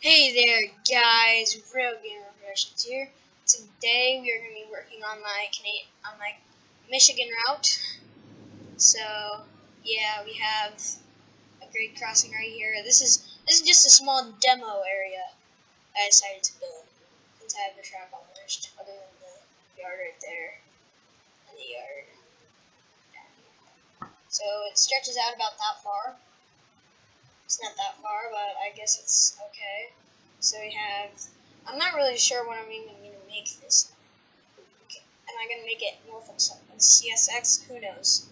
Hey there, guys! Real Gamer Productions here. Today we are going to be working on my Michigan route. So yeah, we have a grade crossing right here. This is just a small demo area I decided to build since I have the track all finished, other than the yard right there and the yard down here. So it stretches out about that far. It's not that far, but I guess it's okay. So we have. I'm not really sure what I'm even going to make this. Am I going to make it Norfolk Southern CSX? Who knows?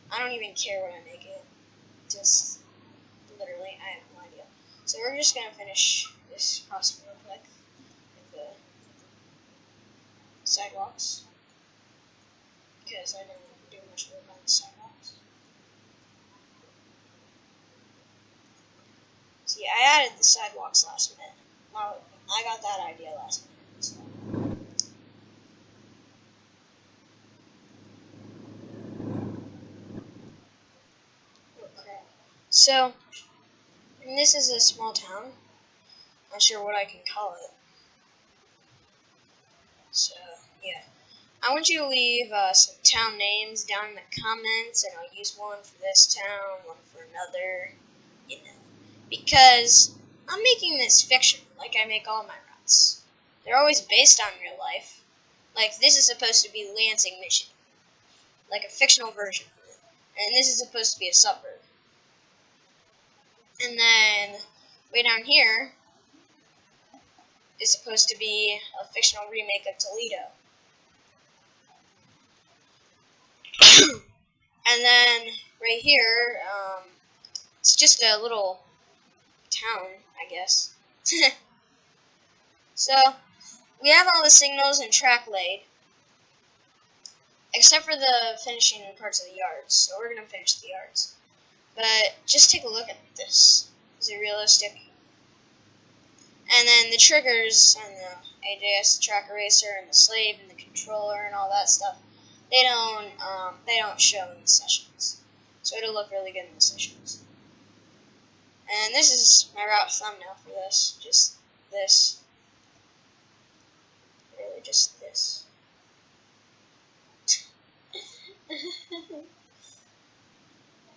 I don't even care what I make it. Just literally, I have no idea. So we're just going to finish this crossing real quick with the sidewalks, because I didn't do much work on the sidewalks. See, I added the sidewalks last minute. I got that idea last minute. So. Oh crap. So, this is a small town. Not sure what I can call it. So, yeah. I want you to leave some town names down in the comments, and I'll use one for this town, one for another, because I'm making this fiction, like I make all my routes. They're always based on real life. Like, this is supposed to be Lansing, Michigan, like a fictional version of it. And this is supposed to be a suburb. And then, way down here is supposed to be a fictional remake of Toledo. And then, right here, it's just a little town, I guess. So, we have all the signals and track laid, except for the finishing parts of the yards. So we're going to finish the yards. But just take a look at this. Is it realistic? And then the triggers and the AJS track eraser and the slave and the controller and all that stuff, they don't show in the sessions. So it'll look really good in the sessions. And this is my route thumbnail for this. Just this. Really, just this.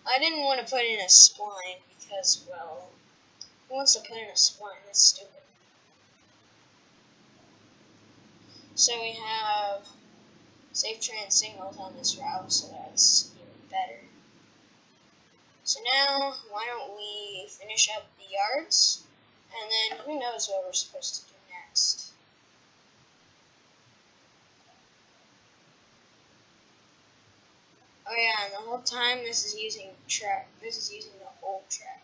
I didn't want to put in a spline because, well, who wants to put in a spline? That's stupid. So we have safe trans signals on this route, so that's even better. So now, why don't we finish up the yards, and then who knows what we're supposed to do next. Oh yeah, and the whole time this is using the old track.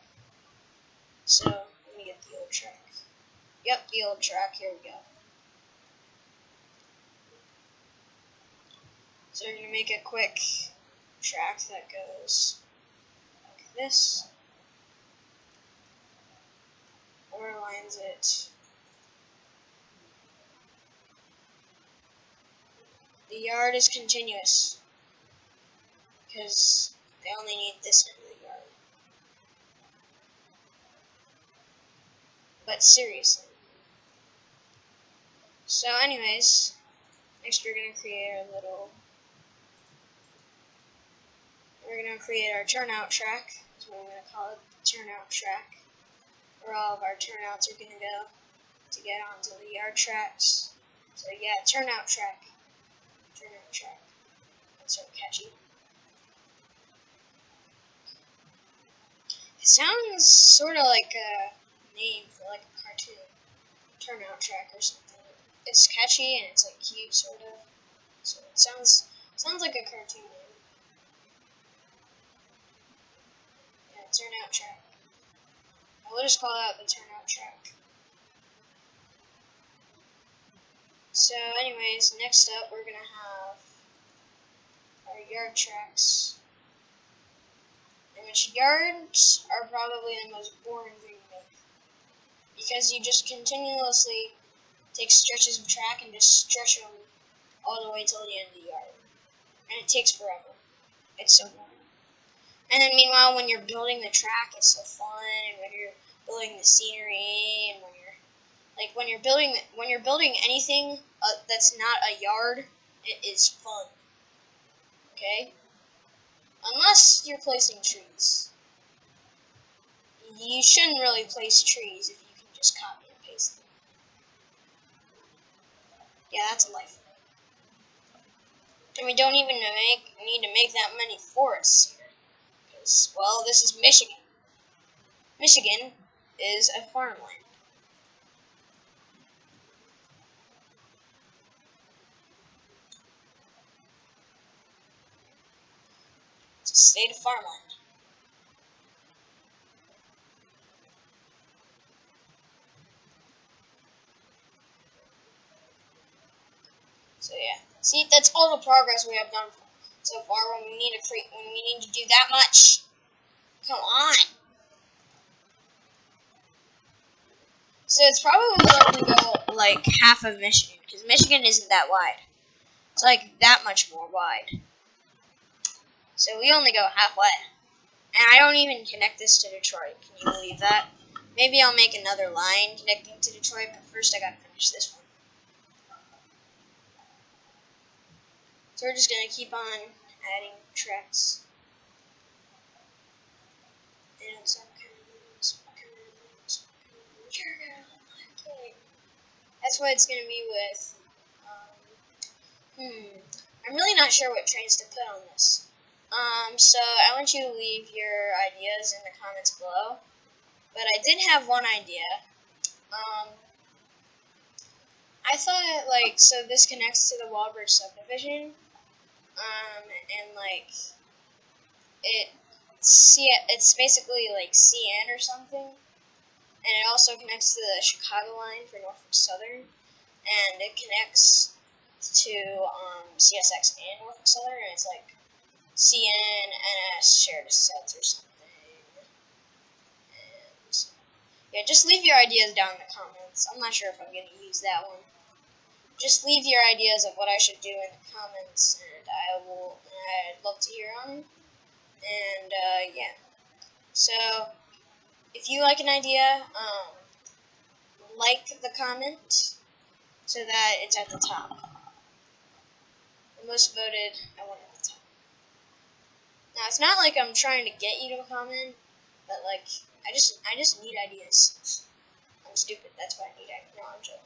So, let me get the old track. Yep, the old track, here we go. So we're going to make a quick track that goes like this. Or aligns it. The yard is continuous, because they only need this end of the yard. But seriously. So anyways, next we're going to create our turnout track. That's what I'm going to call it, the turnout track, where all of our turnouts are going to go to get onto the yard tracks. So yeah, turnout track. Turnout track. That's so catchy. It sounds sort of like a name for like a cartoon. Turnout track or something. It's catchy and it's like cute, sort of. So it sounds like a cartoon name. Yeah, turnout track. We'll just call that the turnout track. So anyways, next up we're gonna have our yard tracks. Which yards are probably the most boring thing to make, because you just continuously take stretches of track and just stretch them all the way till the end of the yard, and it takes forever. It's so boring. And then meanwhile, when you're building the track, it's so fun, and when you're building the scenery, and when you're building anything that's not a yard, it is fun. Okay, unless you're placing trees. You shouldn't really place trees if you can just copy and paste them. Yeah, that's a life. And we don't even need to make that many forests here. Because, well, this is Michigan. Michigan is a farmland. It's a state of farmland. So yeah, see, that's all the progress we have done so far. When we need to do that much, come on. So it's probably going to go like half of Michigan, because Michigan isn't that wide. It's like that much more wide. So we only go halfway. And I don't even connect this to Detroit. Can you believe that? Maybe I'll make another line connecting to Detroit, but first I gotta finish this one. So we're just gonna keep on adding tracks. That's what it's gonna be with. I'm really not sure what trains to put on this. So I want you to leave your ideas in the comments below. But I did have one idea. I thought so this connects to the Walbridge subdivision. And it's basically like CN or something. And it also connects to the Chicago line for Norfolk Southern. And it connects to CSX and Norfolk Southern, and it's like CN, NS, shared sets or something. And yeah, just leave your ideas down in the comments. I'm not sure if I'm going to use that one. Just leave your ideas of what I should do in the comments, and I'd love to hear on them. And yeah. So if you like an idea, like the comment so that it's at the top. The most voted, I want it at the top. Now it's not like I'm trying to get you to comment, but I just need ideas. I'm stupid. That's why I need ideas. No, I'm joking.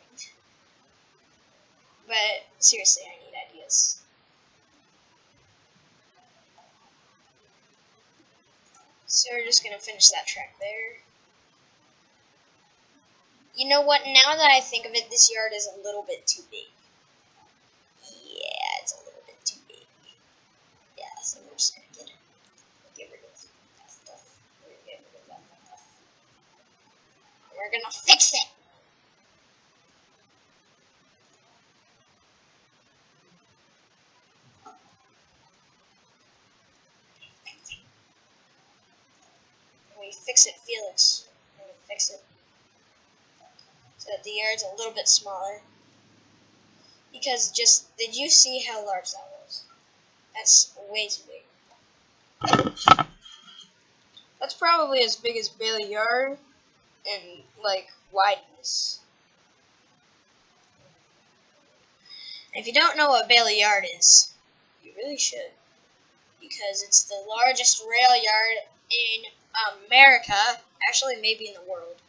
But seriously, I need ideas. So we're just gonna finish that track there. You know what? Now that I think of it, this yard is a little bit too big. Yeah, it's a little bit too big. Yeah, so we're just gonna get rid of that stuff. We're gonna get rid of that stuff. We're gonna fix it. When we fix it, Felix. When we fix it. So that the yard's a little bit smaller. Because did you see how large that was? That's way too big. That's probably as big as Bailey Yard and wideness. And if you don't know what Bailey Yard is, you really should. Because it's the largest rail yard in America. Actually, maybe in the world.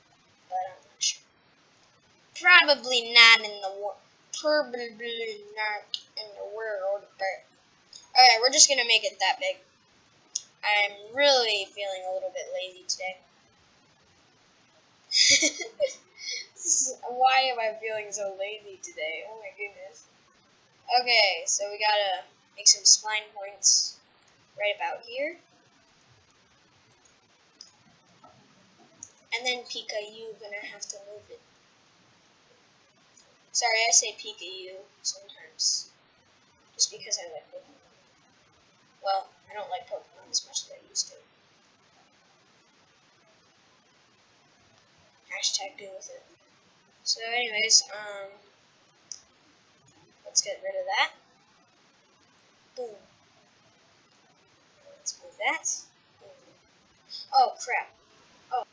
But I'm not sure. Probably not in the world. Probably not in the world. But alright, we're just gonna make it that big. I'm really feeling a little bit lazy today. Why am I feeling so lazy today? Oh my goodness. Okay, so we gotta make some spline points right about here. And then Pika, you gonna have to move it. Sorry, I say Pika you sometimes. Just because I like Pokemon. Well, I don't like Pokemon as much as I used to. Hashtag deal with it. So anyways, let's get rid of that. Boom. Let's move that. Boom. Oh crap. Oh.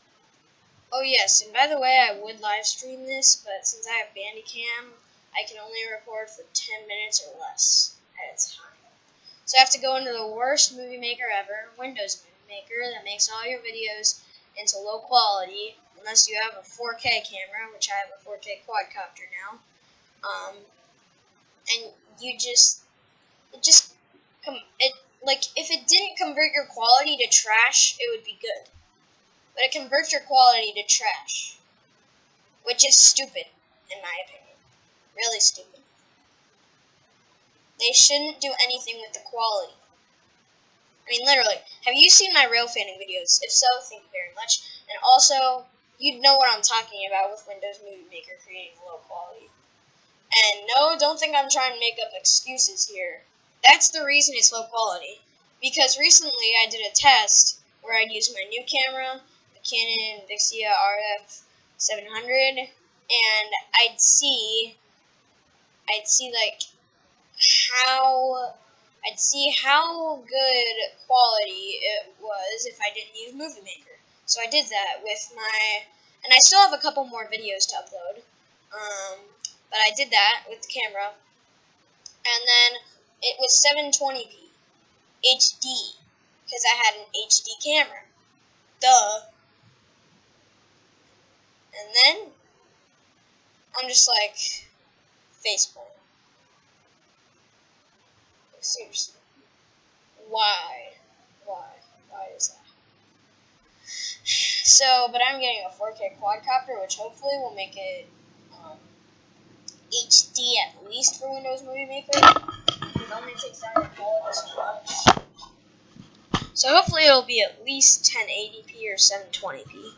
Oh yes, and by the way, I would live stream this, but since I have Bandicam, I can only record for 10 minutes or less at a time. So I have to go into the worst movie maker ever, Windows Movie Maker, that makes all your videos into low quality, unless you have a 4K camera, which I have a 4K quadcopter now. And you just, like, if it didn't convert your quality to trash, it would be good. But it converts your quality to trash, which is stupid, in my opinion. Really stupid. They shouldn't do anything with the quality. I mean, literally, have you seen my rail fanning videos? If so, thank you very much. And also, you know what I'm talking about with Windows Movie Maker creating low quality. And no, don't think I'm trying to make up excuses here. That's the reason it's low quality. Because recently I did a test where I'd use my new camera, the Canon Vixia RF 700, and I'd see like how good quality it was if I didn't use Movie Maker. So I did that with and I still have a couple more videos to upload. But I did that with the camera, and then it was 720p HD because I had an HD camera. Duh. And then I'm just like facepalm. Seriously, why? Why is that? So, but I'm getting a 4K quadcopter, which hopefully will make it HD at least for Windows Movie Maker. It only takes down your quality so much. So hopefully it'll be at least 1080p or 720p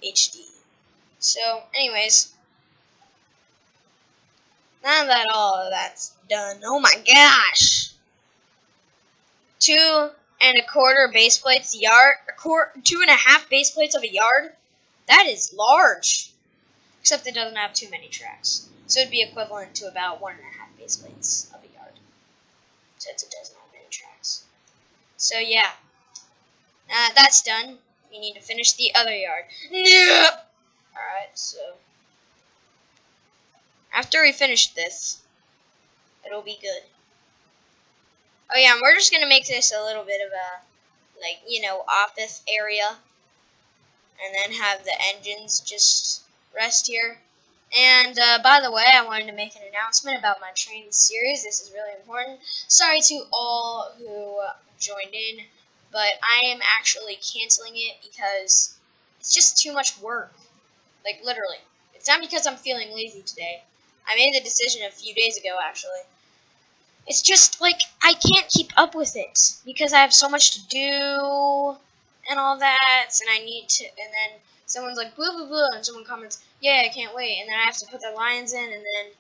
HD. So, anyways, now that all of that's done, oh my gosh! 2¼ base plates a yard, 2½ base plates of a yard? That is large! Except it doesn't have too many tracks. So it'd be equivalent to about 1½ base plates of a yard. Since it doesn't have many tracks. So yeah. That's done. We need to finish the other yard. Nope! Alright, so after we finish this, it'll be good. Oh yeah, and we're just gonna make this a little bit of a, office area. And then have the engines just rest here. And by the way, I wanted to make an announcement about my training series. This is really important. Sorry to all who joined in, but I am actually canceling it because it's just too much work. Like, literally. It's not because I'm feeling lazy today. I made the decision a few days ago, actually. It's just, like, I can't keep up with it because I have so much to do and all that, and I need to, and then someone's like, blah, blah, blah, and someone comments, yeah, I can't wait, and then I have to put the lines in, and then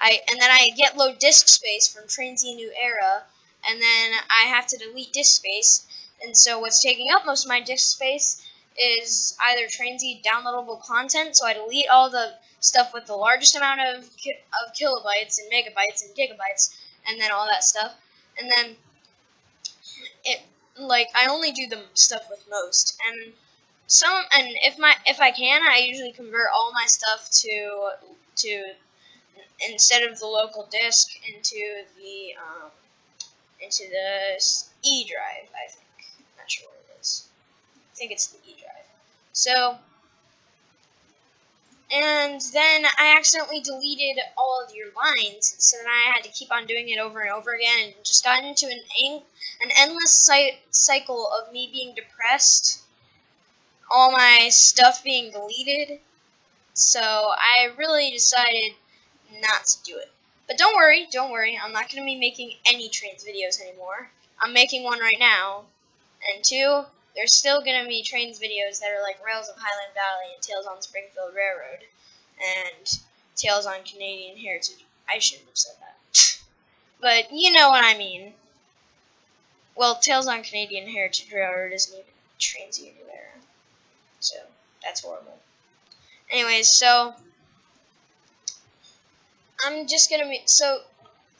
I get low disk space from Train Z New Era, and then I have to delete disk space, and so what's taking up most of my disk space is either Train Z downloadable content, so I delete all the stuff with the largest amount of kilobytes and megabytes and gigabytes, and then all that stuff, and then I only do the stuff with most, and if I can, I usually convert all my stuff to instead of the local disk into the E drive. I think, I'm not sure what it is. I think it's the E drive. So, and then I accidentally deleted all of your lines, so then I had to keep on doing it over and over again, and just got into an endless cycle of me being depressed, all my stuff being deleted, so I really decided not to do it. But don't worry, I'm not going to be making any trains videos anymore. I'm making one right now, and 2, there's still going to be trains videos that are like Rails of Highland Valley and Tales on Springfield Railroad, and Tales on Canadian Heritage. I shouldn't have said that. But you know what I mean. Well, Tales on Canadian Heritage Railroad isn't even Trains of New Era. So, that's horrible. Anyways, so I'm just gonna so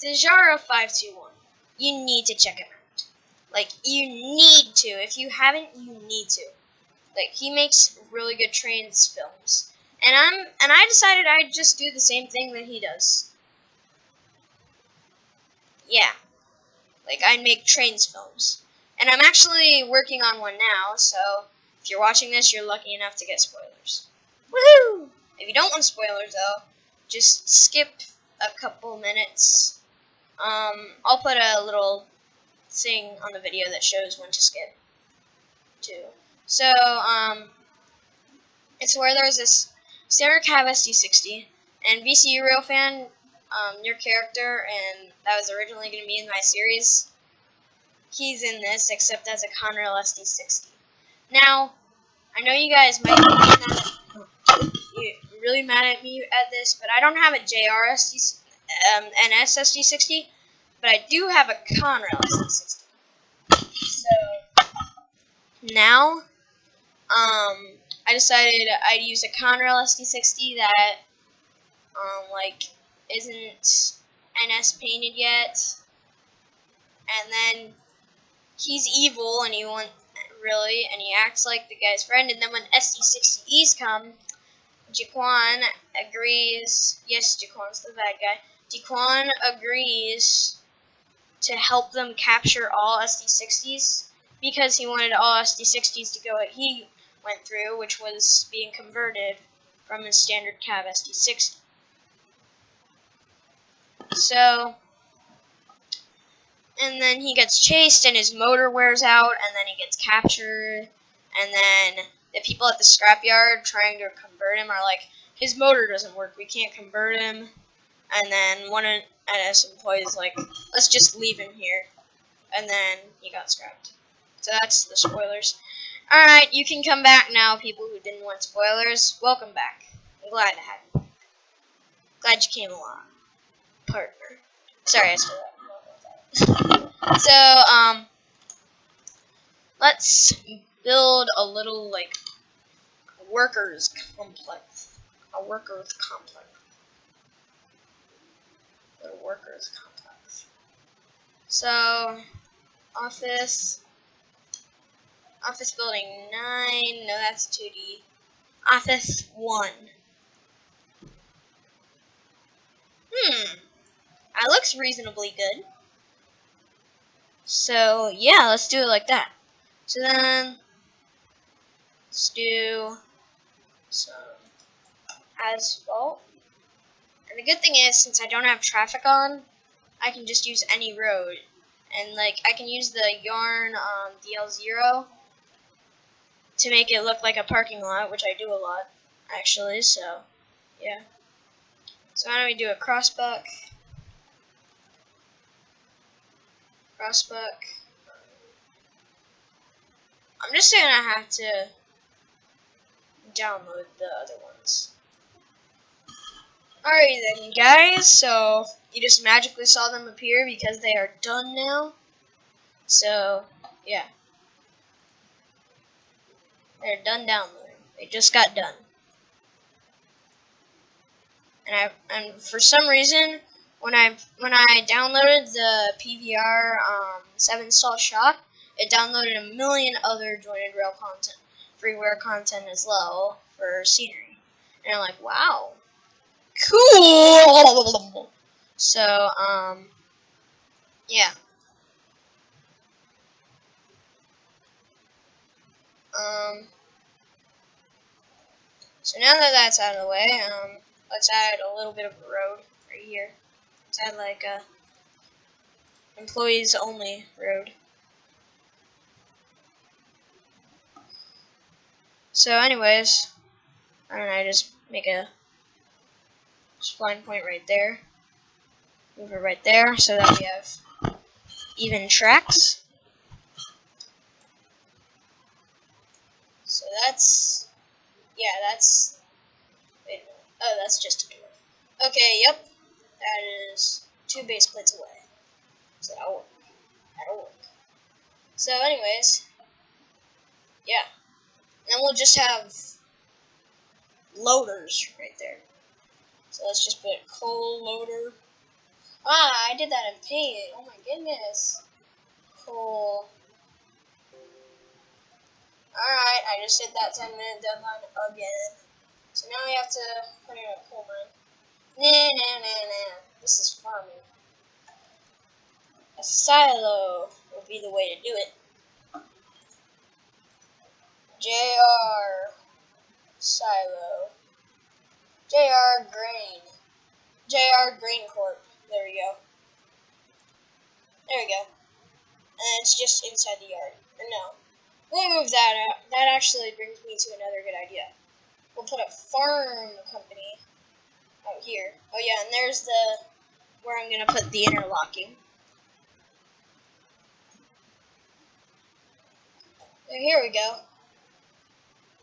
Dejara 521. You need to check him out. Like, you need to. If you haven't, you need to. Like, he makes really good trains films. And I decided I'd just do the same thing that he does. Yeah. Like, I'd make trains films. And I'm actually working on one now, so if you're watching this, you're lucky enough to get spoilers. Woohoo! If you don't want spoilers, though, just skip a couple minutes. I'll put a little thing on the video that shows when to skip, too. So, it's where there's this standard cab SD60, and VC Railfan, your character, and that was originally going to be in my series, he's in this, except as a Conrail SD60. Now, I know you guys might be really mad at me at this, but I don't have a JR NS SD60, but I do have a Conrail SD60. So, now, I decided I'd use a Conrail SD60 that, like, isn't NS painted yet, and then he's evil, and and he acts like the guy's friend, and then when SD60Es come, Jaquan agrees, yes, Jaquan's the bad guy, Jaquan agrees to help them capture all SD60s, because he wanted all SD60s to go what he went through, which was being converted from his standard cab SD60. So, and then he gets chased and his motor wears out, and then he gets captured, and then the people at the scrapyard trying to convert him are like, his motor doesn't work, we can't convert him. And then one of NS employees is like, let's just leave him here. And then he got scrapped. So that's the spoilers. Alright, you can come back now, people who didn't want spoilers. Welcome back. I'm glad to have you. Glad you came along, partner. Sorry, I said that. So, let's build a little, like, workers complex. A workers complex. A workers complex. So, office building 9, no, that's 2D. Office 1. That looks reasonably good. So, yeah, let's do it like that. So then, let's do some asphalt. And the good thing is, since I don't have traffic on, I can just use any road. And, like, I can use the yarn DL0 to make it look like a parking lot, which I do a lot, actually, so, yeah. So why don't we do a crossbuck. I'm just gonna have to download the other ones. Alright then, guys, so you just magically saw them appear because they are done now. So, yeah. They're done downloading. They just got done. And for some reason, when I downloaded the PVR 7 install shop, it downloaded a million other jointed rail content, freeware content as well for scenery. And I'm like, wow, cool. So yeah. So now that that's out of the way, let's add a little bit of a road right here. Let's add like a employees only road. So anyways, I don't know, I just make a spline point right there. Move it right there so that we have even tracks. So that's, yeah, that's, wait a minute. Oh, that's just a door. Okay, yep. That is 2 base plates away. So that'll work. That'll work. So anyways, yeah. Then we'll just have loaders right there. So let's just put coal loader. Ah, I did that in Paint. Oh my goodness. Coal Alright, I just hit that 10-minute deadline again. So now we have to put in a coal mine. Nah. This is farming. A silo would be the way to do it. JR Silo. JR Grain. JR Grain Corp. There we go. There we go. And it's just inside the yard. Or no. We'll move that out. That actually brings me to another good idea. We'll put a farm company out here. Oh yeah, and there's the where I'm gonna put the interlocking. So here we go.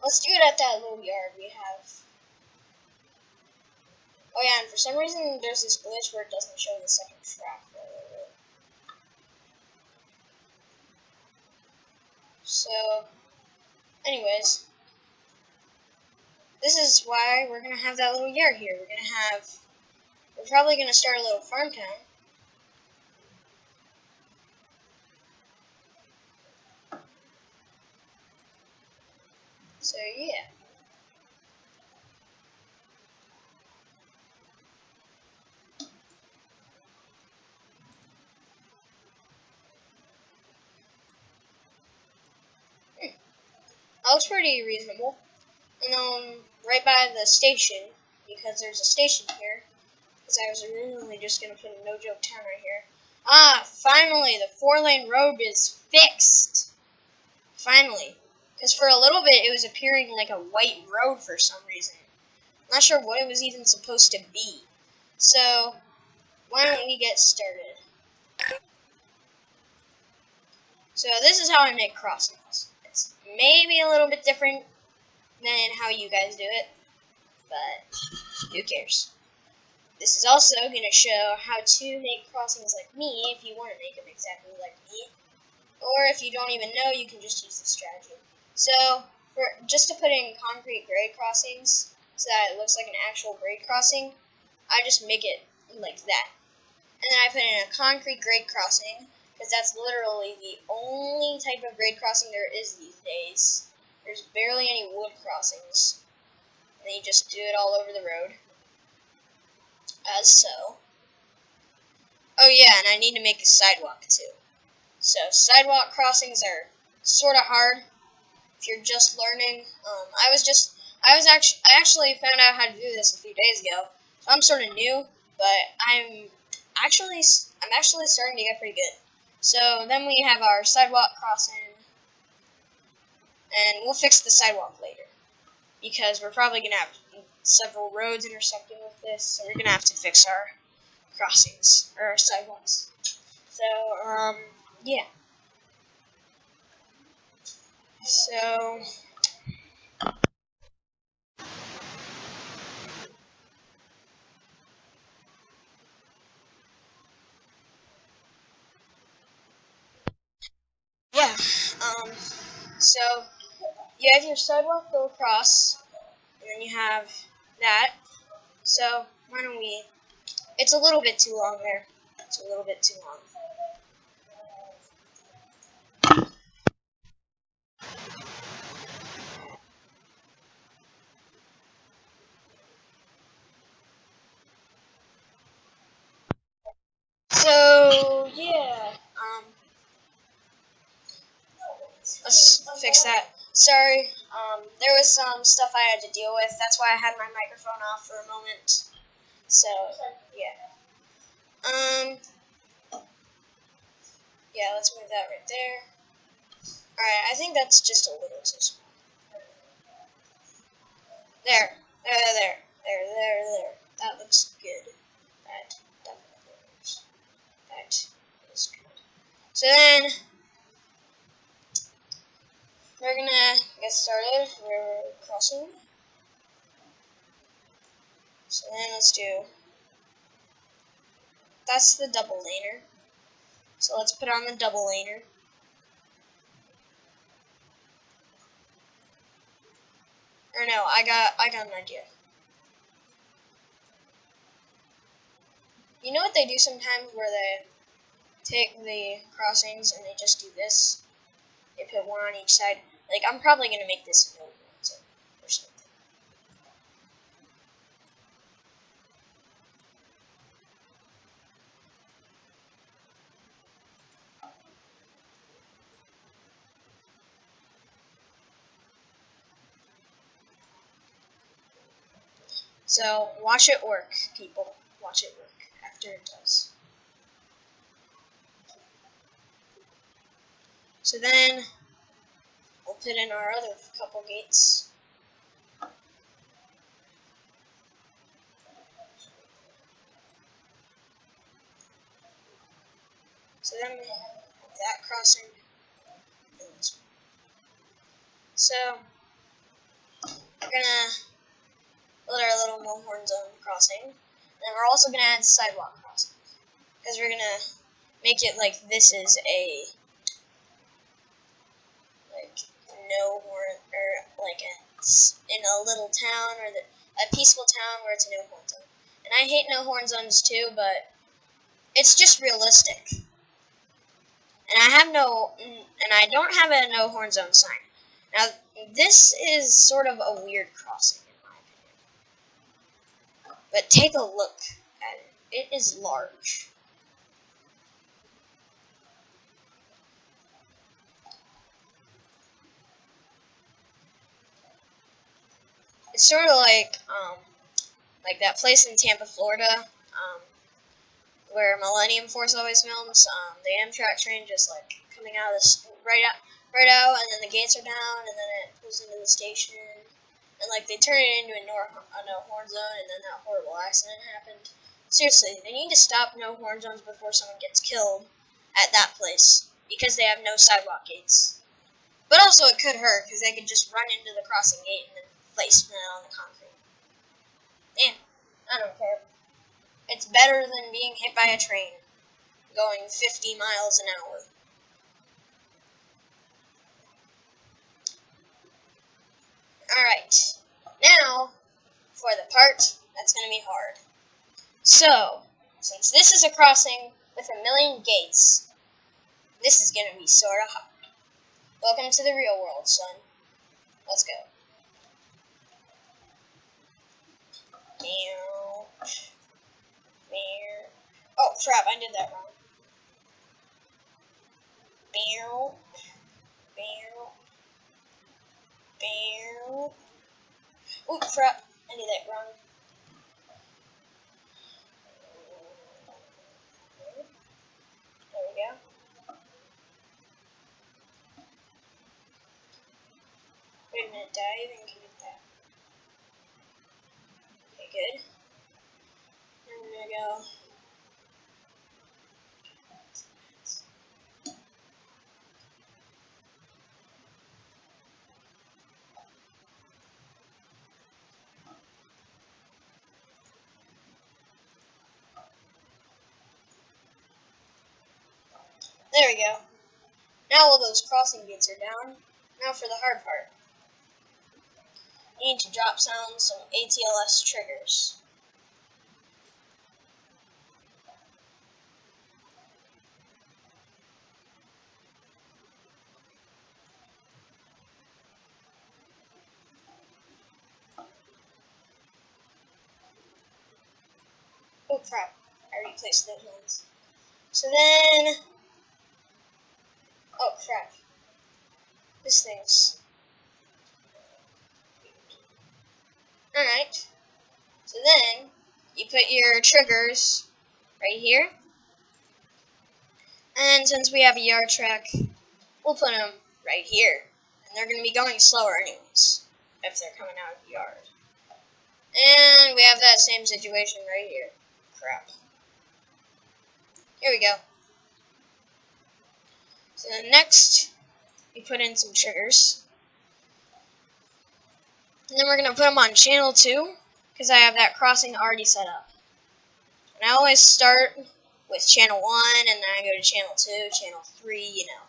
Let's do it at that little yard we have. Oh yeah, and for some reason there's this glitch where it doesn't show the second track. So, anyways, this is why we're gonna have that little yard here. We're probably gonna start a little farm town. So yeah. That looks pretty reasonable. And right by the station, because there's a station here, because I was originally just going to put a no-joke town right here. Ah, finally, the 4-lane road is fixed. Finally. Because for a little bit, it was appearing like a white road for some reason. I'm not sure what it was even supposed to be. So, why don't we get started? So, this is how I make crossings. It's maybe a little bit different than how you guys do it, but who cares? This is also going to show how to make crossings like me if you want to make them exactly like me. Or if you don't even know, you can just use this strategy. So, just to put in concrete grade crossings so that it looks like an actual grade crossing, I just make it like that. And then I put in a concrete grade crossing because that's literally the only type of grade crossing there is these days. There's barely any wood crossings. And you just do it all over the road. As so. Oh yeah, and I need to make a sidewalk too. So sidewalk crossings are sort of hard if you're just learning. I actually found out how to do this a few days ago. So I'm sort of new, but I'm actually starting to get pretty good. So then we have our sidewalk crossing, and we'll fix the sidewalk later because we're probably gonna have several roads intersecting with this, so we're gonna have to fix our crossings or our sidewalks. So yeah. So yeah. So you have your sidewalk go across, and then you have that. So why don't we? It's a little bit too long there. It's a little bit too long. So yeah. Let's fix that. Sorry. There was some stuff I had to deal with. That's why I had my microphone off for a moment. So yeah. Yeah. Let's move that right there. All right. I think that's just a little too small. There. There. That looks good. That definitely looks. That is good. So then we're gonna get started. We're crossing. So then let's do. That's the double laner. So let's put on the double laner. Or no, I got an idea. You know what they do sometimes where they take the crossings and they just do this? They put one on each side. Like, I'm probably going to make this no zone or something. So, watch it work, people. Watch it work after it does. So then, we'll put in our other couple gates. So then we have that crossing. So, we're gonna build our little no-horn zone crossing. And then we're also gonna add sidewalk crossing. Because we're gonna make it like this is a no horn, or like in a little town, or a peaceful town where it's a no horn zone. And I hate no horn zones too, but it's just realistic. And I don't have a no horn zone sign. Now this is sort of a weird crossing in my opinion. But take a look at it. It is large. It's sort of like that place in Tampa, Florida, where Millennium Force always films. The Amtrak train just like coming out of the right out, and then the gates are down, and then it pulls into the station, and like they turn it into a no horn zone, and then that horrible accident happened. Seriously, they need to stop no horn zones before someone gets killed at that place because they have no sidewalk gates. But also, it could hurt because they could just run into the crossing gate and then place plant on the concrete. Damn, I don't care. It's better than being hit by a train going 50 miles an hour. Alright, now for the part that's going to be hard. So, since this is a crossing with a million gates, this is going to be sort of hard. Welcome to the real world, son. Let's go. Meow. Meow. Oh, crap, I did that wrong. Meow. Meow. Meow. Oh, crap, I did that wrong. There we go. Wait a minute, did I even commit that? Okay, good. I'm gonna go. There we go. Now all those crossing gates are down. Now for the hard part. You need to drop down some ATLS triggers. Oh crap, I already placed those ones. So then, oh crap, this thing's, alright, so then, you put your triggers right here, and since we have a yard track, we'll put them right here, and they're going to be going slower anyways, if they're coming out of the yard. And we have that same situation right here. Crap. Here we go. So then next, we put in some triggers. And then we're going to put them on channel 2, because I have that crossing already set up. And I always start with channel 1, and then I go to channel 2, channel 3, you know.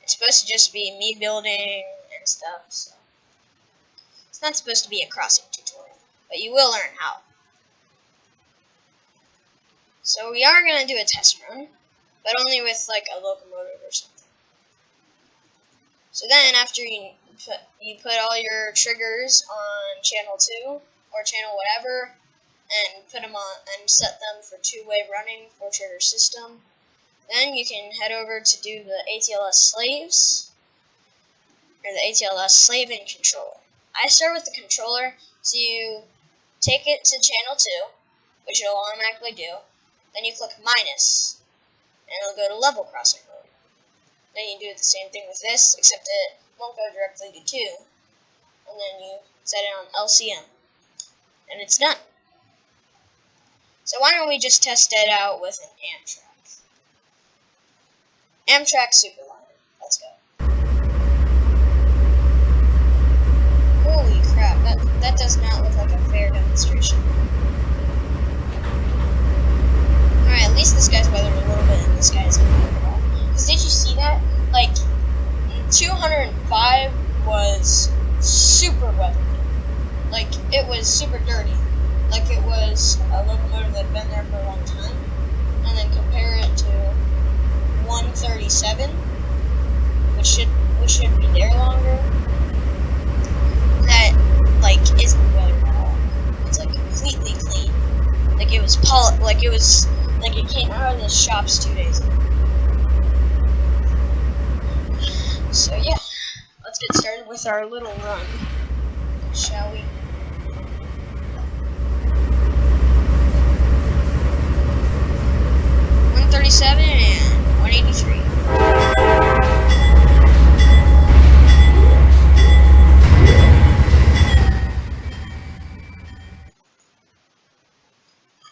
It's supposed to just be me building and stuff, so it's not supposed to be a crossing tutorial, but you will learn how. So we are going to do a test run, but only with like a locomotive or something. So then after you put all your triggers on channel 2 or channel whatever, and put them on and set them for 2-way running for trigger system, then you can head over to do the ATLS slaves, or the ATLS slave and controller. I start with the controller, so you take it to channel 2, which it'll automatically do. Then you click minus, and it'll go to level crossing mode. Then you do the same thing with this, except it won't go directly to 2. And then you set it on LCM, and it's done. So why don't we just test it out with an Amtrak. Amtrak Superliner. Let's go. Holy crap, that does not look like a fair demonstration. Alright, at least this guy's weathered a little bit and this guy's not at all. Because did you see that? Like, 205 was super weathered. Like, it was super dirty. Like it was a locomotive that had been there for a long time. And then compare it to 137, which should be there longer. That like isn't weathered at all. It's like completely clean. Like it was like it came out of the shops 2 days ago. So yeah, let's get started with our little run, shall we? .137 and 183.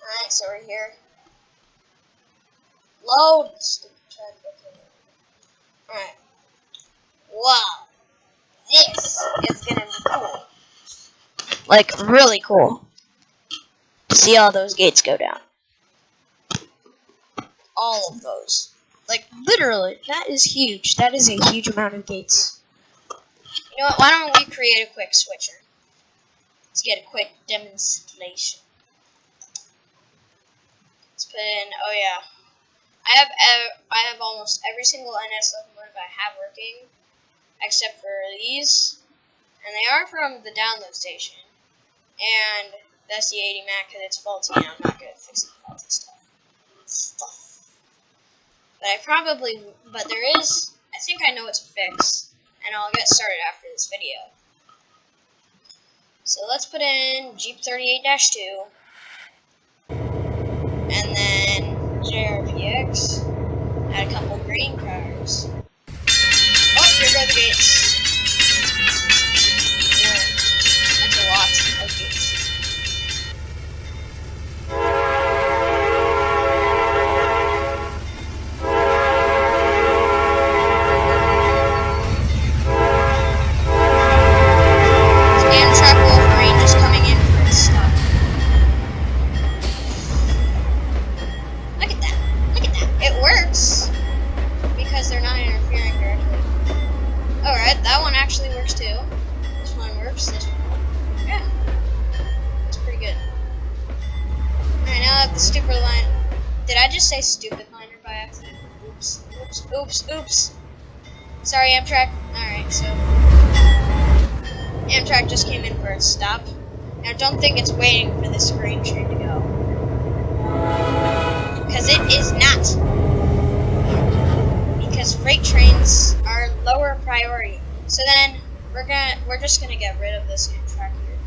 Alright, so we're here. Load! Alright. Wow. This is gonna be cool. Like, really cool. To see all those gates go down. All of those. Like, literally, that is huge. That is a huge amount of gates. You know what, why don't we create a quick switcher? Let's get a quick demonstration. Let's put in, oh yeah. I have almost every single NS locomotive I have working, except for these. And they are from the download station. And that's the 80 Mac because it's faulty and I'm not good at fixing faulty stuff. But there is, I think I know what to fix, and I'll get started after this video. So let's put in Jeep 38-2, and then JRPX, add a couple green cars. Oh, here go the gates. Yeah, that's a lot of gates. That one actually works too. This one works, this one. Yeah. It's pretty good. Alright, now that the stupid line. Did I just say stupid liner by accident? Oops. Sorry, Amtrak. Alright, so Amtrak just came in for a stop. Now don't think it's waiting for this green train to go. Because it is not. Because freight trains are lower priority. So then we're just gonna get rid of this Amtrak here.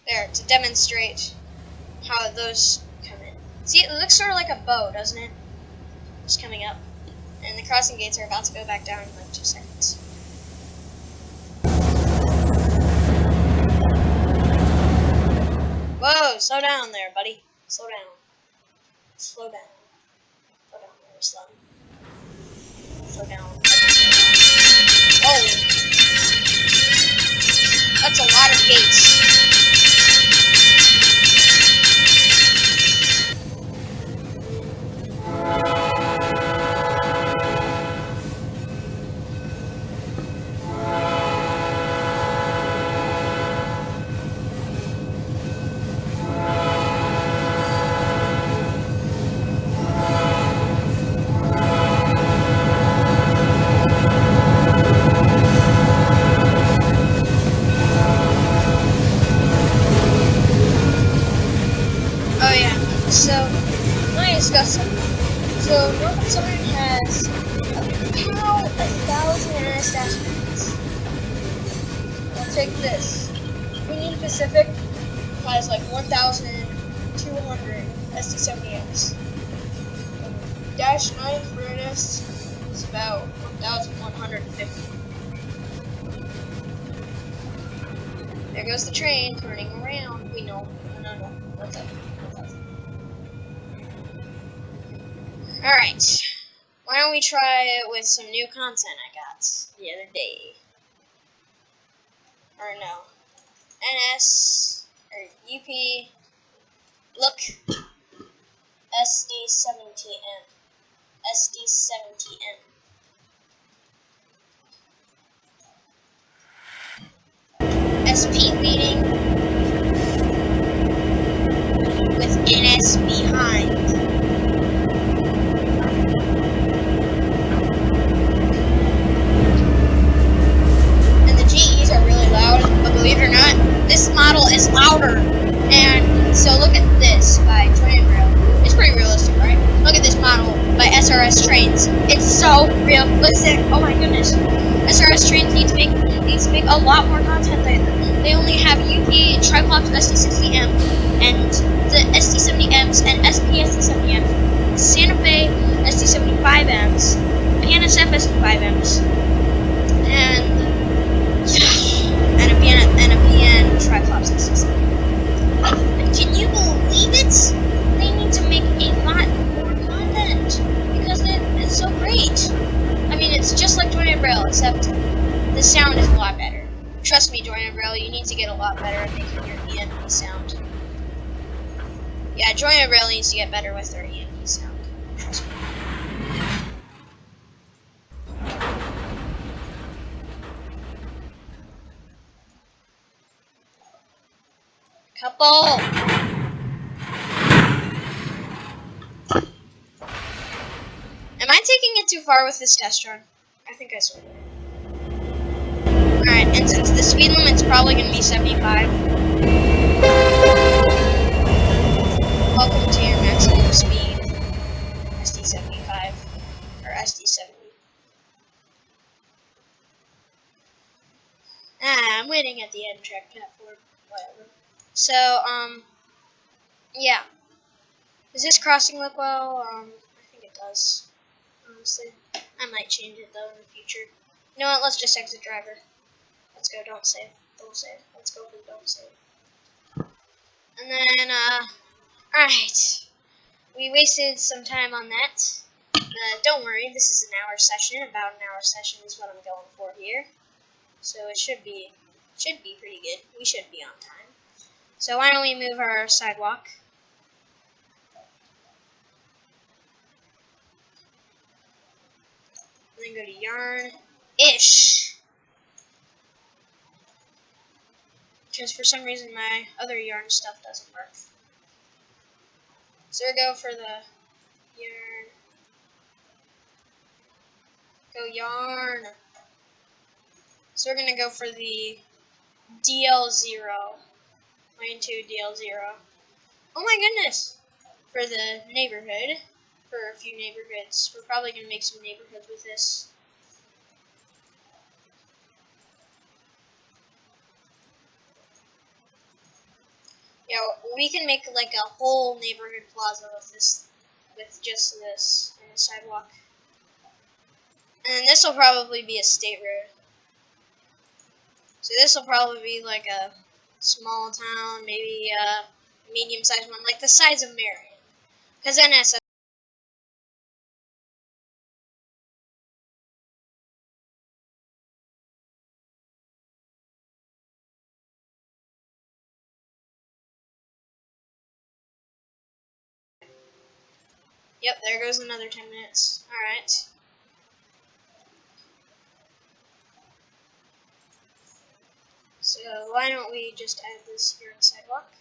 There, to demonstrate how those come in. See, it looks sort of like a bow, doesn't it? Just coming up. And the crossing gates are about to go back down in like 2 seconds. Whoa, slow down there, buddy. Slow down. Slow down. Slow down there, slow. Slow down. Whoa! That's a lot of gates. So, let me discuss something. So, Norfolk Southern has about 1,000 NS attachments. I'll take this. Union Pacific has like 1,200 SD70Ms. Dash 9 for NS is about 1,150. There goes the train turning around. We know. No. What's up? Alright. Why don't we try it with some new content I got the other day? Or no. NS, or UP, look, SD70M. SD70M. SP leading with NS behind. And the GEs are really loud, but believe it or not, this model is louder. And so look at this by Train Rail. It's pretty realistic, right? Look at this model by SRS Trains. It's so realistic. Oh my goodness. SRS Trains needs to make a lot more content. They only have UP, Triclops SD60M, and the SD70Ms and SP SD70Ms, Santa Fe SD75Ms, PNSF SD5Ms, and a PN Triclops SD70. Can you believe it? They need to make a lot more content because it's so great. I mean, it's just like Joint Rail, except the sound is a lot better. Trust me, Joint Rail, you need to get a lot better at making your ENP sound. Yeah, Joint Rail needs to get better with their ENP sound. Trust me. Couple! Am I taking it too far with this test run? I think I sort of. Alright, and since the speed limit's probably going to be 75, welcome to your maximum speed, SD75, or SD70. I'm waiting at the end track platform, whatever. So, yeah. Does this crossing look well? I think it does, honestly. I might change it, though, in the future. You know what, let's just exit driver. Let's go, don't save. Don't save. Let's go, but don't save. And then, alright. We wasted some time on that. Don't worry, this is an hour session. About an hour session is what I'm going for here. So it should be pretty good. We should be on time. So why don't we move our sidewalk? And then go to yarn-ish. Because for some reason my other yarn stuff doesn't work. So we go for the yarn. Go yarn. So we're gonna go for the DL0. Lane 2 DL0. Oh my goodness! For the neighborhood. For a few neighborhoods. We're probably gonna make some neighborhoods with this. Yeah, we can make like a whole neighborhood plaza with this, with just this and the sidewalk. And this will probably be a state road. So this will probably be like a small town, maybe a medium-sized one, like the size of Marion. Because NS. Yep, there goes another 10 minutes. Alright. So why don't we just add this here on the sidewalk?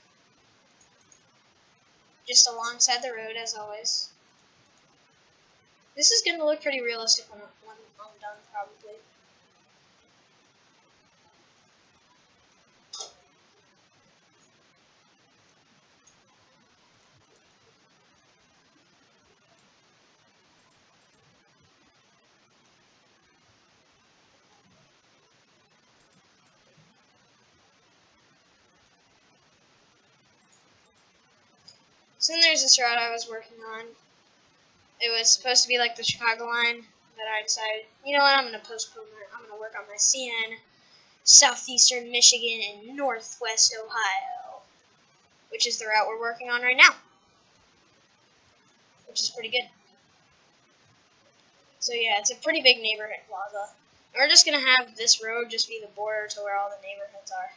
Just alongside the road, as always. This is going to look pretty realistic when I'm done, probably. So then there's this route I was working on. It was supposed to be like the Chicago line, but I decided, you know what, I'm going to postpone that. I'm going to work on my CN, Southeastern Michigan, and Northwest Ohio, which is the route we're working on right now, which is pretty good. So yeah, it's a pretty big neighborhood plaza. And we're just going to have this road just be the border to where all the neighborhoods are,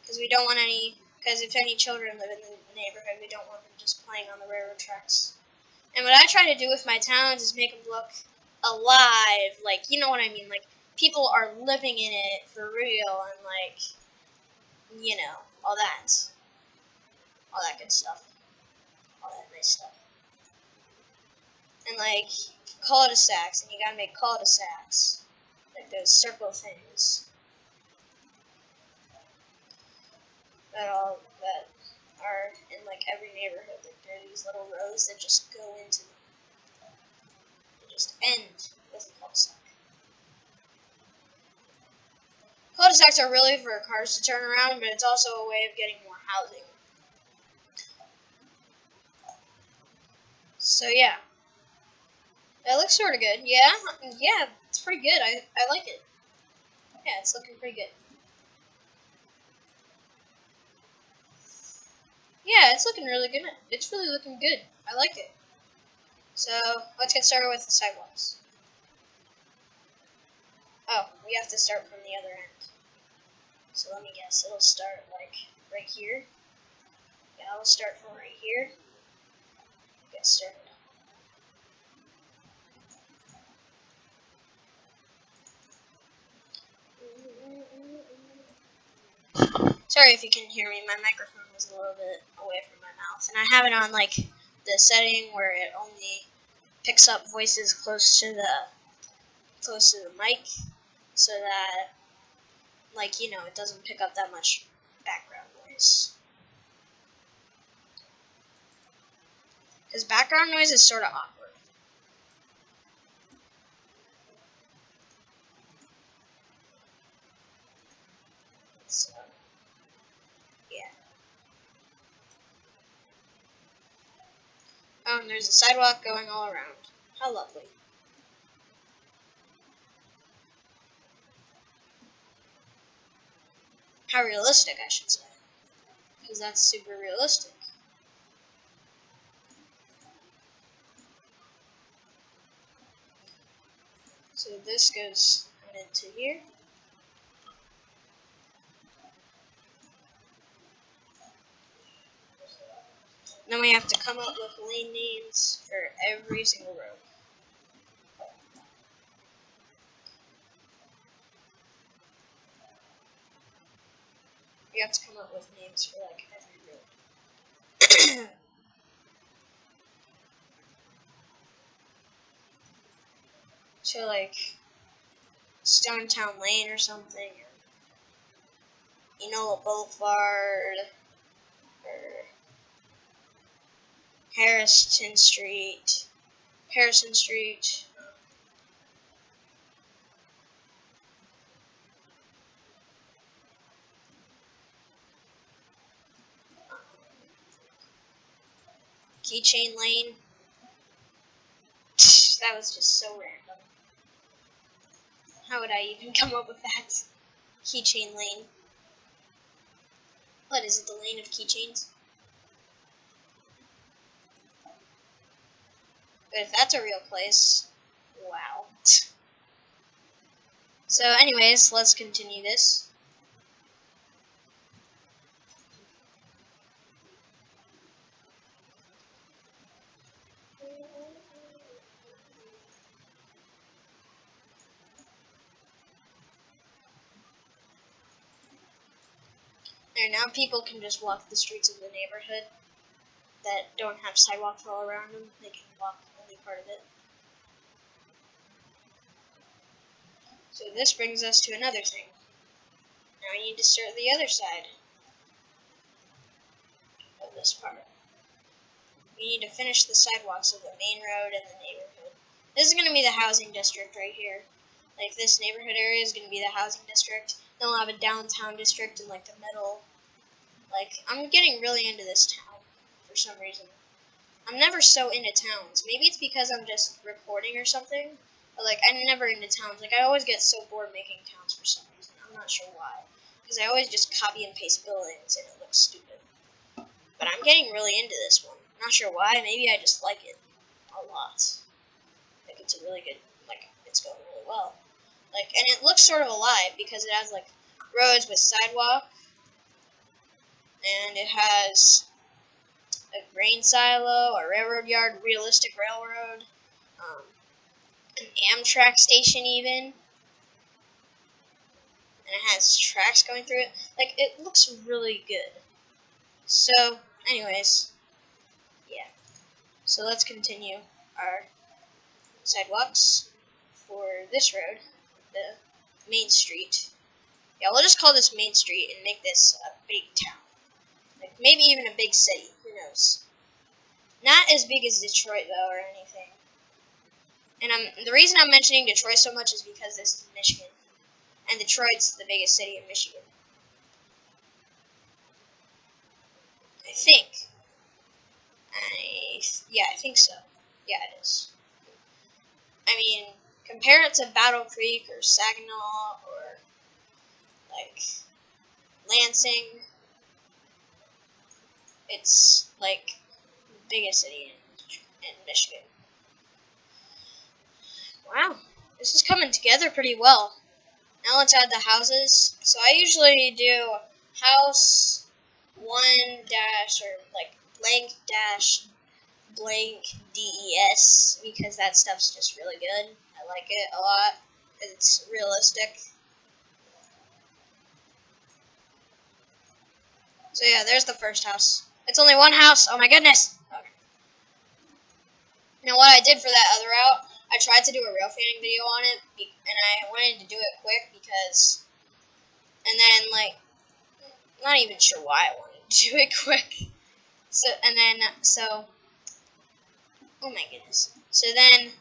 because we don't want any, because if any children live in the neighborhood, we don't want them just playing on the railroad tracks. And what I try to do with my towns is make them look alive, like, you know what I mean, like, people are living in it for real, and, like, you know, all that good stuff, all that nice stuff. And, like, cul-de-sacs, and you gotta make cul-de-sacs, like those circle things, that are in, like, every neighborhood. Like, there are these little rows that just go into them. They just end with a cul-de-sac. Cul-de-sacs are really for cars to turn around, but it's also a way of getting more housing. So yeah, that looks sort of good. Yeah, it's pretty good. I like it. Yeah, it's looking pretty good. Yeah, it's looking really good. It's really looking good. I like it. So let's get started with the sidewalks. Oh, we have to start from the other end. So let me guess. It'll start like right here. Yeah, I'll start from right here. Get started. Sorry if you can hear me. My microphone was a little bit away from my mouth, and I have it on like the setting where it only picks up voices close to the mic, so that, like, you know, it doesn't pick up that much background noise. Because background noise is sort of awkward. So, yeah. Oh, and there's a sidewalk going all around. How lovely. How realistic, I should say. Because that's super realistic. So this goes into here. Then we have to come up with lane names for every single road. We have to come up with names for, like, every road. So, like, Stonetown Lane or something, or Enola Boulevard, or Harrison Street, Keychain Lane. That was just so random. How would I even come up with that? Keychain Lane. What is it, the lane of keychains? But if that's a real place, wow. So anyways, let's continue this. There, now people can just walk the streets of the neighborhood that don't have sidewalks all around them. They can walk only part of it. So this brings us to another thing. Now we need to start the other side of this part. We need to finish the sidewalks of the main road and the neighborhood. This is going to be the housing district right here. Like, this neighborhood area is going to be the housing district. Then we'll have a downtown district in, like, the middle. Like, I'm getting really into this town for some reason. I'm never so into towns. Maybe it's because I'm just recording or something. But, like, I'm never into towns. Like, I always get so bored making towns for some reason. I'm not sure why. Because I always just copy and paste buildings and it looks stupid. But I'm getting really into this one. Not sure why. Maybe I just like it a lot. Like, it's a really good, like, it's going really well. Like, and it looks sort of alive because it has, like, roads with sidewalk. And it has a grain silo, a railroad yard, realistic railroad, an Amtrak station even. And it has tracks going through it. Like, it looks really good. So, anyways, yeah. So let's continue our sidewalks for this road, the main street. Yeah, we'll just call this Main Street and make this a big town. Like, maybe even a big city. Who knows? Not as big as Detroit, though, or anything. And the reason I'm mentioning Detroit so much is because this is Michigan. And Detroit's the biggest city in Michigan. I think. Yeah, I think so. Yeah, it is. I mean, compare it to Battle Creek or Saginaw or, like, Lansing. It's, like, the biggest city in Michigan. Wow, this is coming together pretty well. Now let's add the houses. So I usually do house 1 dash or like blank dash blank DES because that stuff's just really good. I like it a lot. It's realistic. So yeah, there's the first house. It's only one house. Oh my goodness. Okay. Now what I did for that other route, I tried to do a rail fanning video on it, and I wanted to do it quick because, and then like, not even sure why I wanted to do it quick. So, oh my goodness. So then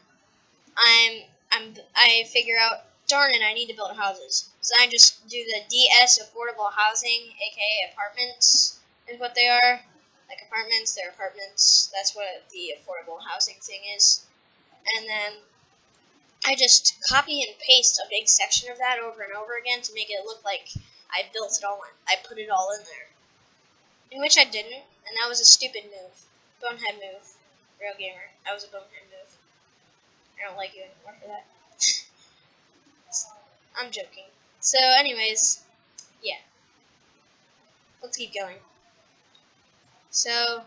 I figure out, darn it, I need to build houses. So I just do the DS affordable housing, aka apartments, is what they are. Like apartments, they're apartments. That's what the affordable housing thing is. And then I just copy and paste a big section of that over and over again to make it look like I built it all in. I put it all in there. In which I didn't, and that was a stupid move. Bonehead move. Real gamer. That was a bonehead move. I don't like you anymore for that. I'm joking. So, anyways, yeah. Let's keep going. So,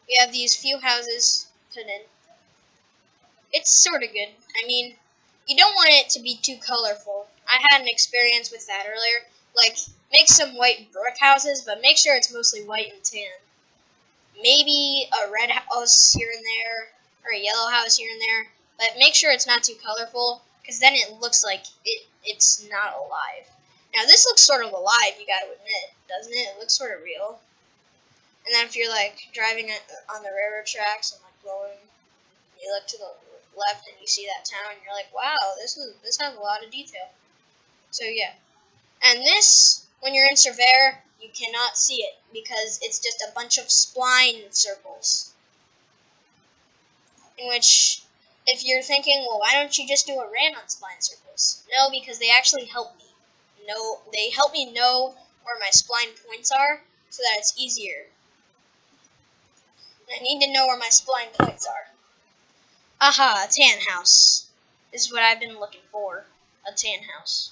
we have these few houses put in. It's sort of good. I mean, you don't want it to be too colorful. I had an experience with that earlier. Like, make some white brick houses, but make sure it's mostly white and tan. Maybe a red house here and there, or a yellow house here and there, but make sure it's not too colorful, because then it looks like it's not alive. Now, this looks sort of alive, you gotta admit, doesn't it? It looks sort of real. And then if you're, like, driving on the railroad tracks and, like, going, you look to the left and you see that town, and you're like, wow, this has a lot of detail. So, yeah. And this, when you're in Surveyor, you cannot see it because it's just a bunch of spline circles. In which, if you're thinking, well, why don't you just do a ran on spline circles? No, because they actually help me. They help me know where my spline points are so that it's easier. And I need to know where my spline points are. Aha, a tan house. This is what I've been looking for. A tan house.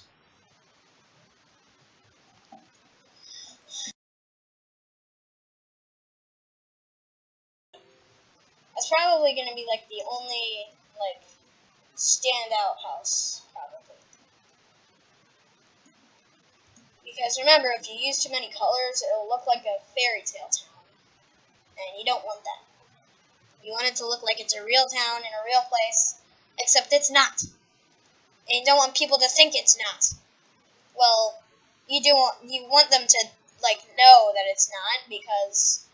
That's probably going to be, like, the only, like, standout house, probably. Because remember, if you use too many colors, it'll look like a fairy tale town. And you don't want that. You want it to look like it's a real town in a real place, except it's not. And you don't want people to think it's not. Well, you want them to, like, know that it's not, because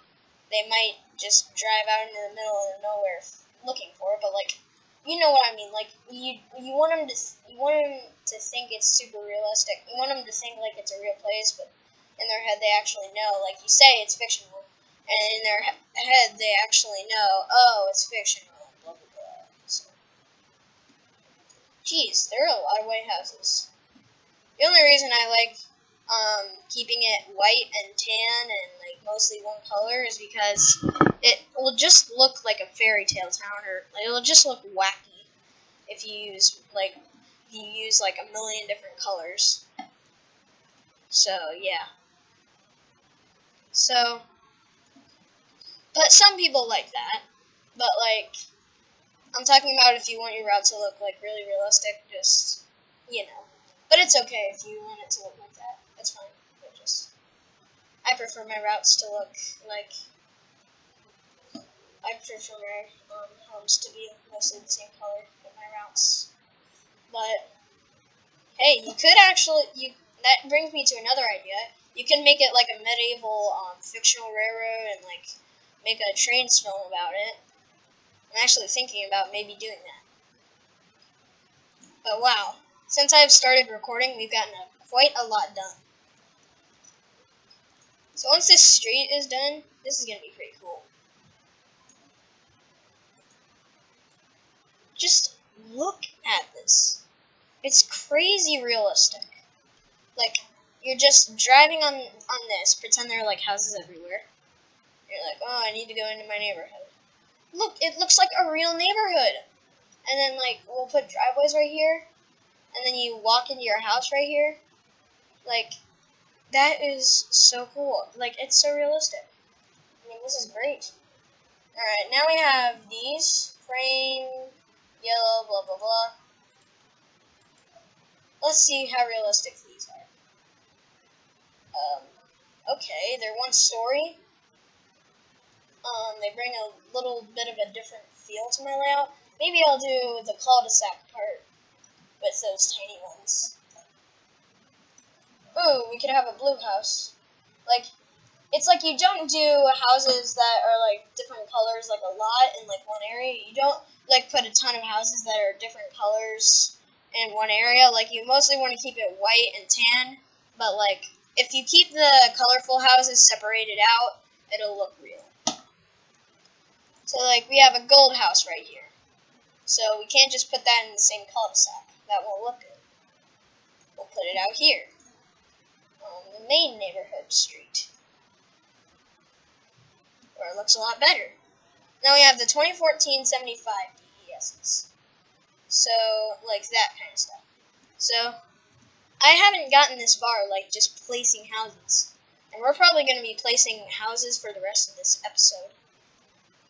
they might just drive out into the middle of nowhere looking for it, but, like, you know what I mean. Like, you want them to think it's super realistic. You want them to think like it's a real place, but in their head they actually know. Like, you say it's fictional, and in their head they actually know, oh, it's fictional, blah blah blah. So, geez, there are a lot of white houses. The only reason I like keeping it white and tan and like mostly one color is because it will just look like a fairy tale town, or like, it'll just look wacky if you use like a million different colors. So yeah. So, but some people like that. But like, I'm talking about if you want your route to look like really realistic, just But it's okay if you want it to look like that. That's fine. But just I prefer my routes to look like I prefer my homes to be mostly the same color with my routes. But hey, you could actually that brings me to another idea. You can make it like a medieval fictional railroad and like make a trains film about it. I'm actually thinking about maybe doing that. But wow, since I've started recording, we've gotten quite a lot done. So once this street is done, this is going to be pretty cool. Just look at this. It's crazy realistic. Like, you're just driving on this, pretend there are like houses everywhere. You're like, oh, I need to go into my neighborhood. Look, it looks like a real neighborhood. And then like, we'll put driveways right here. And then you walk into your house right here. Like, that is so cool. Like, it's so realistic. I mean, this is great. Alright, now we have these. Frame, yellow, blah, blah, blah. Let's see how realistic these are. Okay, they're one story. They bring a little bit of a different feel to my layout. Maybe I'll do the cul-de-sac part with those tiny ones. Ooh, we could have a blue house. Like, it's like you don't do houses that are like different colors like a lot in like one area. You don't like put a ton of houses that are different colors in one area. Like, you mostly want to keep it white and tan, but like if you keep the colorful houses separated out, it'll look real. So like we have a gold house right here. So we can't just put that in the same cul-de-sac. That won't look good. We'll put it out here on the main neighborhood street, where it looks a lot better. Now we have the 2014 75 DESs. So, like that kind of stuff. So, I haven't gotten this far, like just placing houses. And we're probably going to be placing houses for the rest of this episode.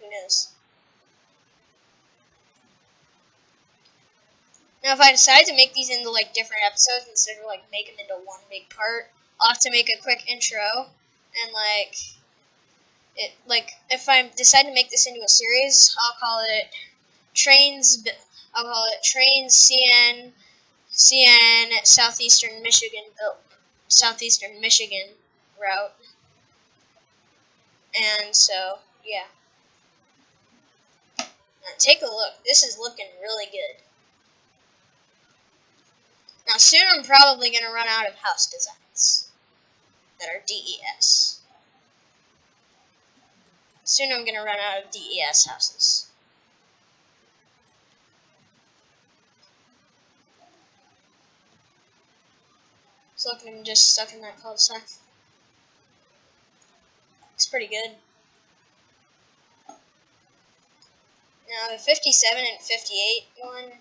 Who knows? Now, if I decide to make these into like different episodes instead of like make them into one big part, I'll have to make a quick intro and if I decide to make this into a series, I'll call it Trains. I'll call it Trains CN Southeastern Michigan route. And so yeah, now take a look. This is looking really good. Now soon I'm probably going to run out of house designs that are DES. Soon I'm going to run out of DES houses. So look, I'm just stuck in that cul-de-sac. Looks pretty good. Now the 57 and 58 one,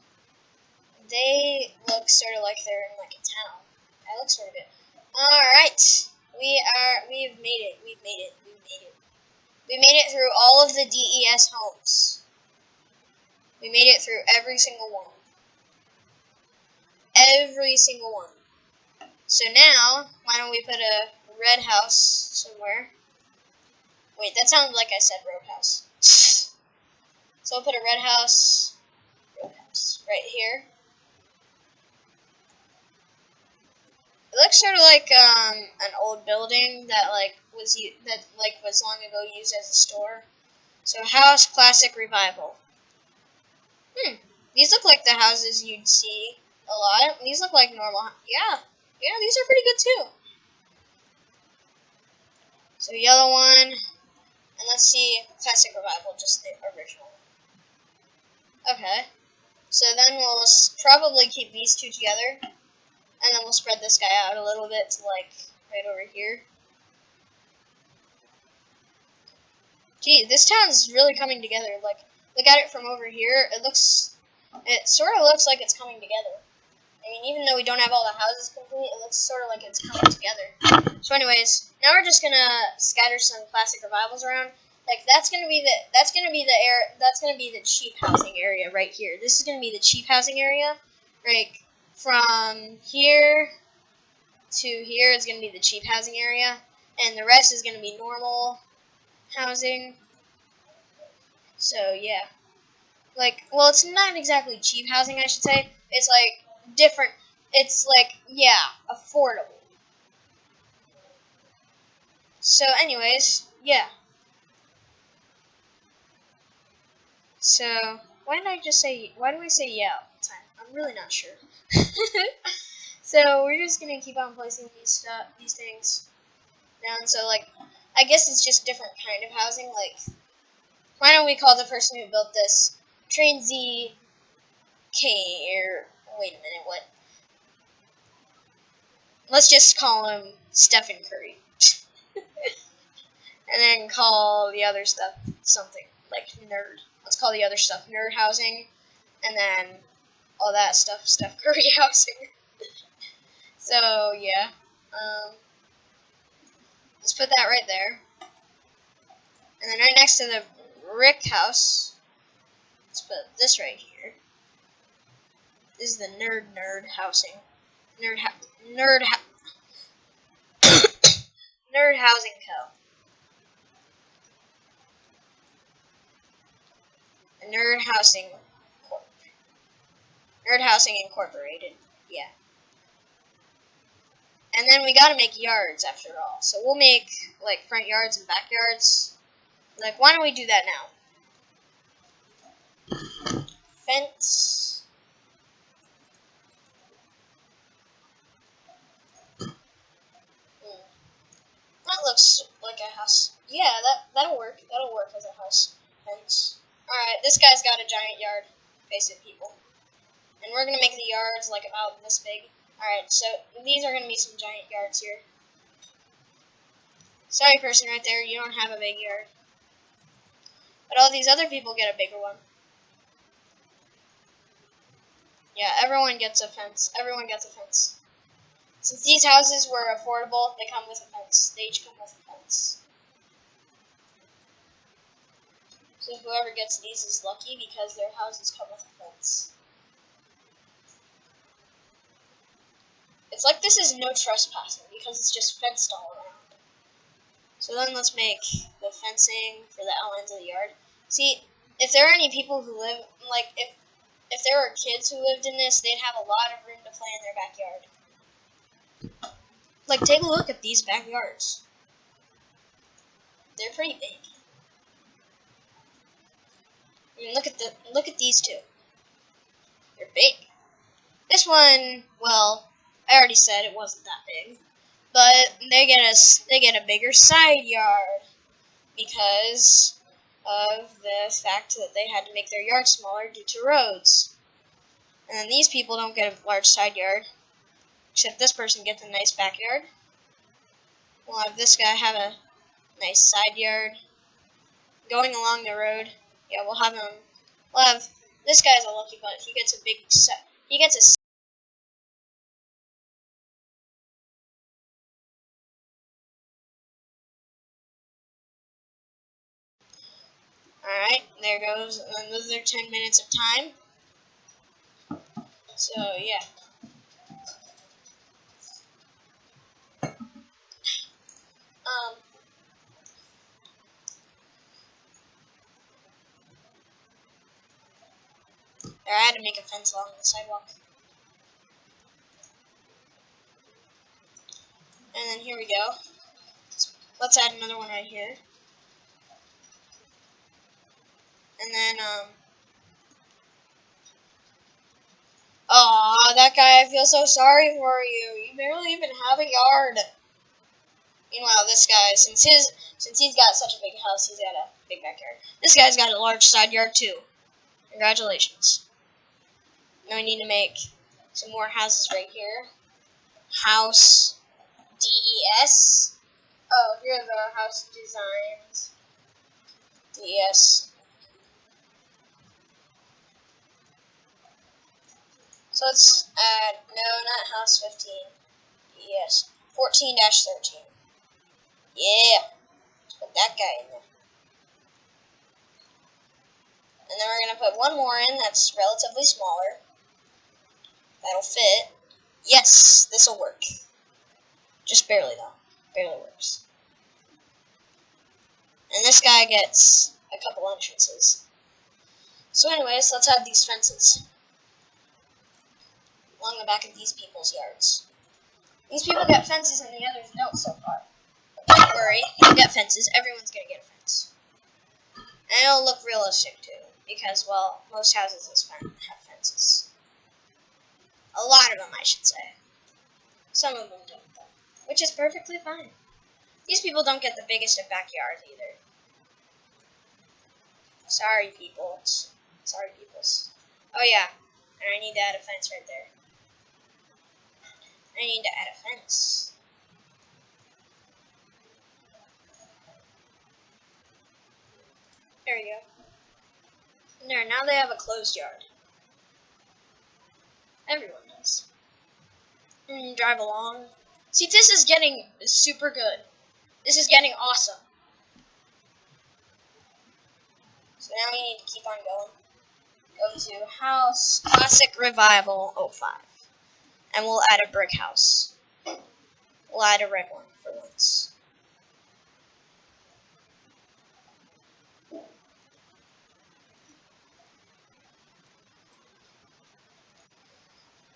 they look sort of like they're in like a town. That looks sort of good. Alright. We've made it. We made it through all of the DES homes. We made it through every single one. Every single one. So now, why don't we put a red house somewhere? Wait, that sounds like I said roadhouse. So I'll put a red house right here. It looks sort of like an old building that was long ago used as a store. So house classic revival. These look like the houses you'd see a lot. These look like normal. Yeah, these are pretty good too. So yellow one, And let's see Classic Revival, just the original. Okay. So then we'll probably keep these two together. And then we'll spread this guy out a little bit to, like, right over here. Gee, this town's really coming together. Like, look at it from over here. It sort of looks like it's coming together. I mean, even though we don't have all the houses complete, it looks sort of like it's coming together. So anyways, now we're just gonna scatter some Classic Revivals around. Like, that's gonna be the cheap housing area right here. This is gonna be the cheap housing area. Like, from here to here is gonna be the cheap housing area, and the rest is gonna be normal housing. So yeah, like, well, it's not exactly cheap housing, I should say. It's like different. It's like, yeah, affordable. So anyways, yeah. So why do I say yeah all the time? I'm really not sure. So we're just gonna keep on placing these things down. So, like, I guess it's just different kind of housing. Like, why don't we call the person who built this Train Z K, or wait a minute, what? Let's just call him Stephen Curry. And then call the other stuff something like nerd. Let's call the other stuff nerd housing, and then all that stuff Steph Curry housing. So yeah, let's put that right there, and then right next to the brick house, let's put this right here. This is the nerd housing, nerd nerd housing co. Nerd housing corp. Nerd housing incorporated. Yeah. And then we gotta make yards after all. So we'll make, like, front yards and backyards. Like, why don't we do that now? Fence. That looks like a house. Yeah, that'll work. That'll work as a house fence. Alright, this guy's got a giant yard. Face it, people. And we're gonna make the yards, like, about this big. Alright, so these are gonna be some giant yards here. Sorry, person right there, you don't have a big yard. But all these other people get a bigger one. Yeah, everyone gets a fence. Everyone gets a fence. Since these houses were affordable, they come with a fence. They each come with a fence. So whoever gets these is lucky because their houses come with a fence. It's like this is no trespassing because it's just fenced all around. So then let's make the fencing for the outlines of the yard. See, if there are any people who live, like, if there were kids who lived in this, they'd have a lot of room to play in their backyard. Like, take a look at these backyards. They're pretty big. I mean, look at these two. They're big. This one, well, I already said it wasn't that big, but they get a bigger side yard because of the fact that they had to make their yard smaller due to roads. And then these people don't get a large side yard, except this person gets a nice backyard. We'll have this guy have a nice side yard. Going along the road, yeah, we'll have this guy's a lucky butt. He gets a Alright, there goes another 10 minutes of time. So, yeah. There, I had to make a fence along the sidewalk. And then here we go. Let's add another one right here. And then, aw, that guy, I feel so sorry for you. You barely even have a yard. Meanwhile, this guy, since he's got such a big house, he's got a big backyard. This guy's got a large side yard too. Congratulations. Now we need to make some more houses right here. House DES. Oh, here are the house designs. DES. So let's add, no, not house 15. DES. 14-13. Yeah. Put that guy in there. And then we're going to put one more in that's relatively smaller. That'll fit. Yes, this will work. Just barely, though. Barely works. And this guy gets a couple entrances. So anyways, let's add these fences along the back of these people's yards. These people get fences and the others don't so far. Don't worry, you'll get fences. Everyone's going to get a fence. And it'll look realistic too, because, well, most houses have fences. A lot of them, I should say. Some of them don't, though, which is perfectly fine. These people don't get the biggest of backyards either. Sorry, peoples. Sorry, peoples. Oh, yeah. And I need to add a fence right there. I need to add a fence. There we go. There, now they have a closed yard. Everyone does. And you drive along. See, this is getting super good. This is getting awesome. So now we need to keep on going. Go to House Classic Revival 05. And we'll add a brick house. We'll add a red one for once.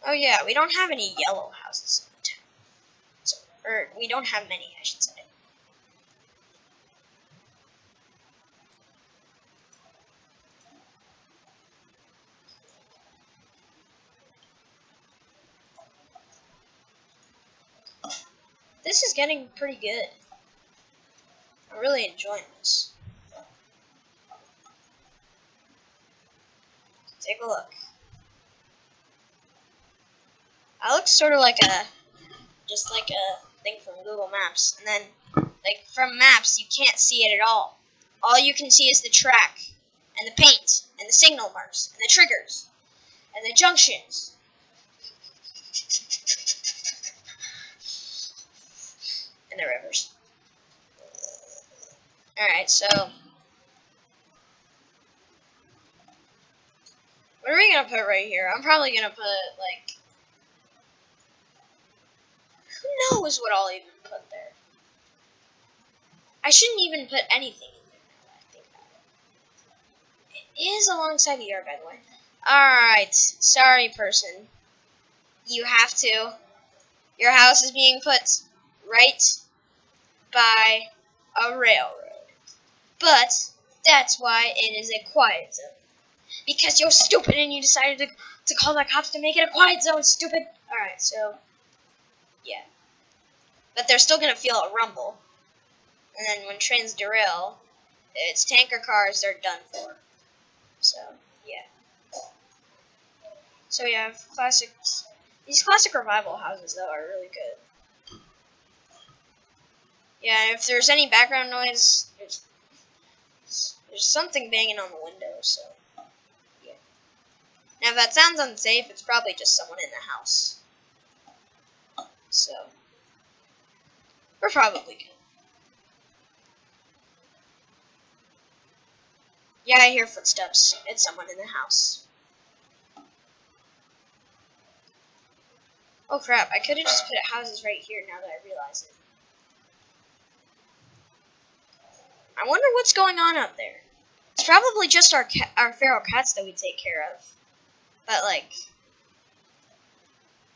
Oh yeah, we don't have any yellow houses in the town. So, or, we don't have many, I should say. This is getting pretty good. I'm really enjoying this. Take a look. That looks sort of like just like a thing from Google Maps. And then, like, from maps, you can't see it at all. All you can see is the track, and the paint, and the signal marks, and the triggers, and the junctions. And the rivers. Alright, so what are we gonna put right here? I'm probably gonna put, like, who knows what I'll even put there. I shouldn't even put anything in there now that I think about it. It is alongside the yard, by the way. Alright, sorry person. You have to. Your house is being put right by a railroad. But that's why it is a quiet zone. Because you're stupid and you decided to call the cops to make it a quiet zone, stupid. Alright, so, yeah. But they're still going to feel a rumble. And then when trains derail, it's tanker cars, they're done for. So, yeah. So we have classics. These classic revival houses, though, are really good. Yeah, if there's any background noise, there's something banging on the window, so, yeah. Now, if that sounds unsafe, it's probably just someone in the house. So, we're probably good. Yeah, I hear footsteps. It's someone in the house. Oh crap, I could have just put houses right here now that I realize it. I wonder what's going on out there. It's probably just our feral cats that we take care of. But, like,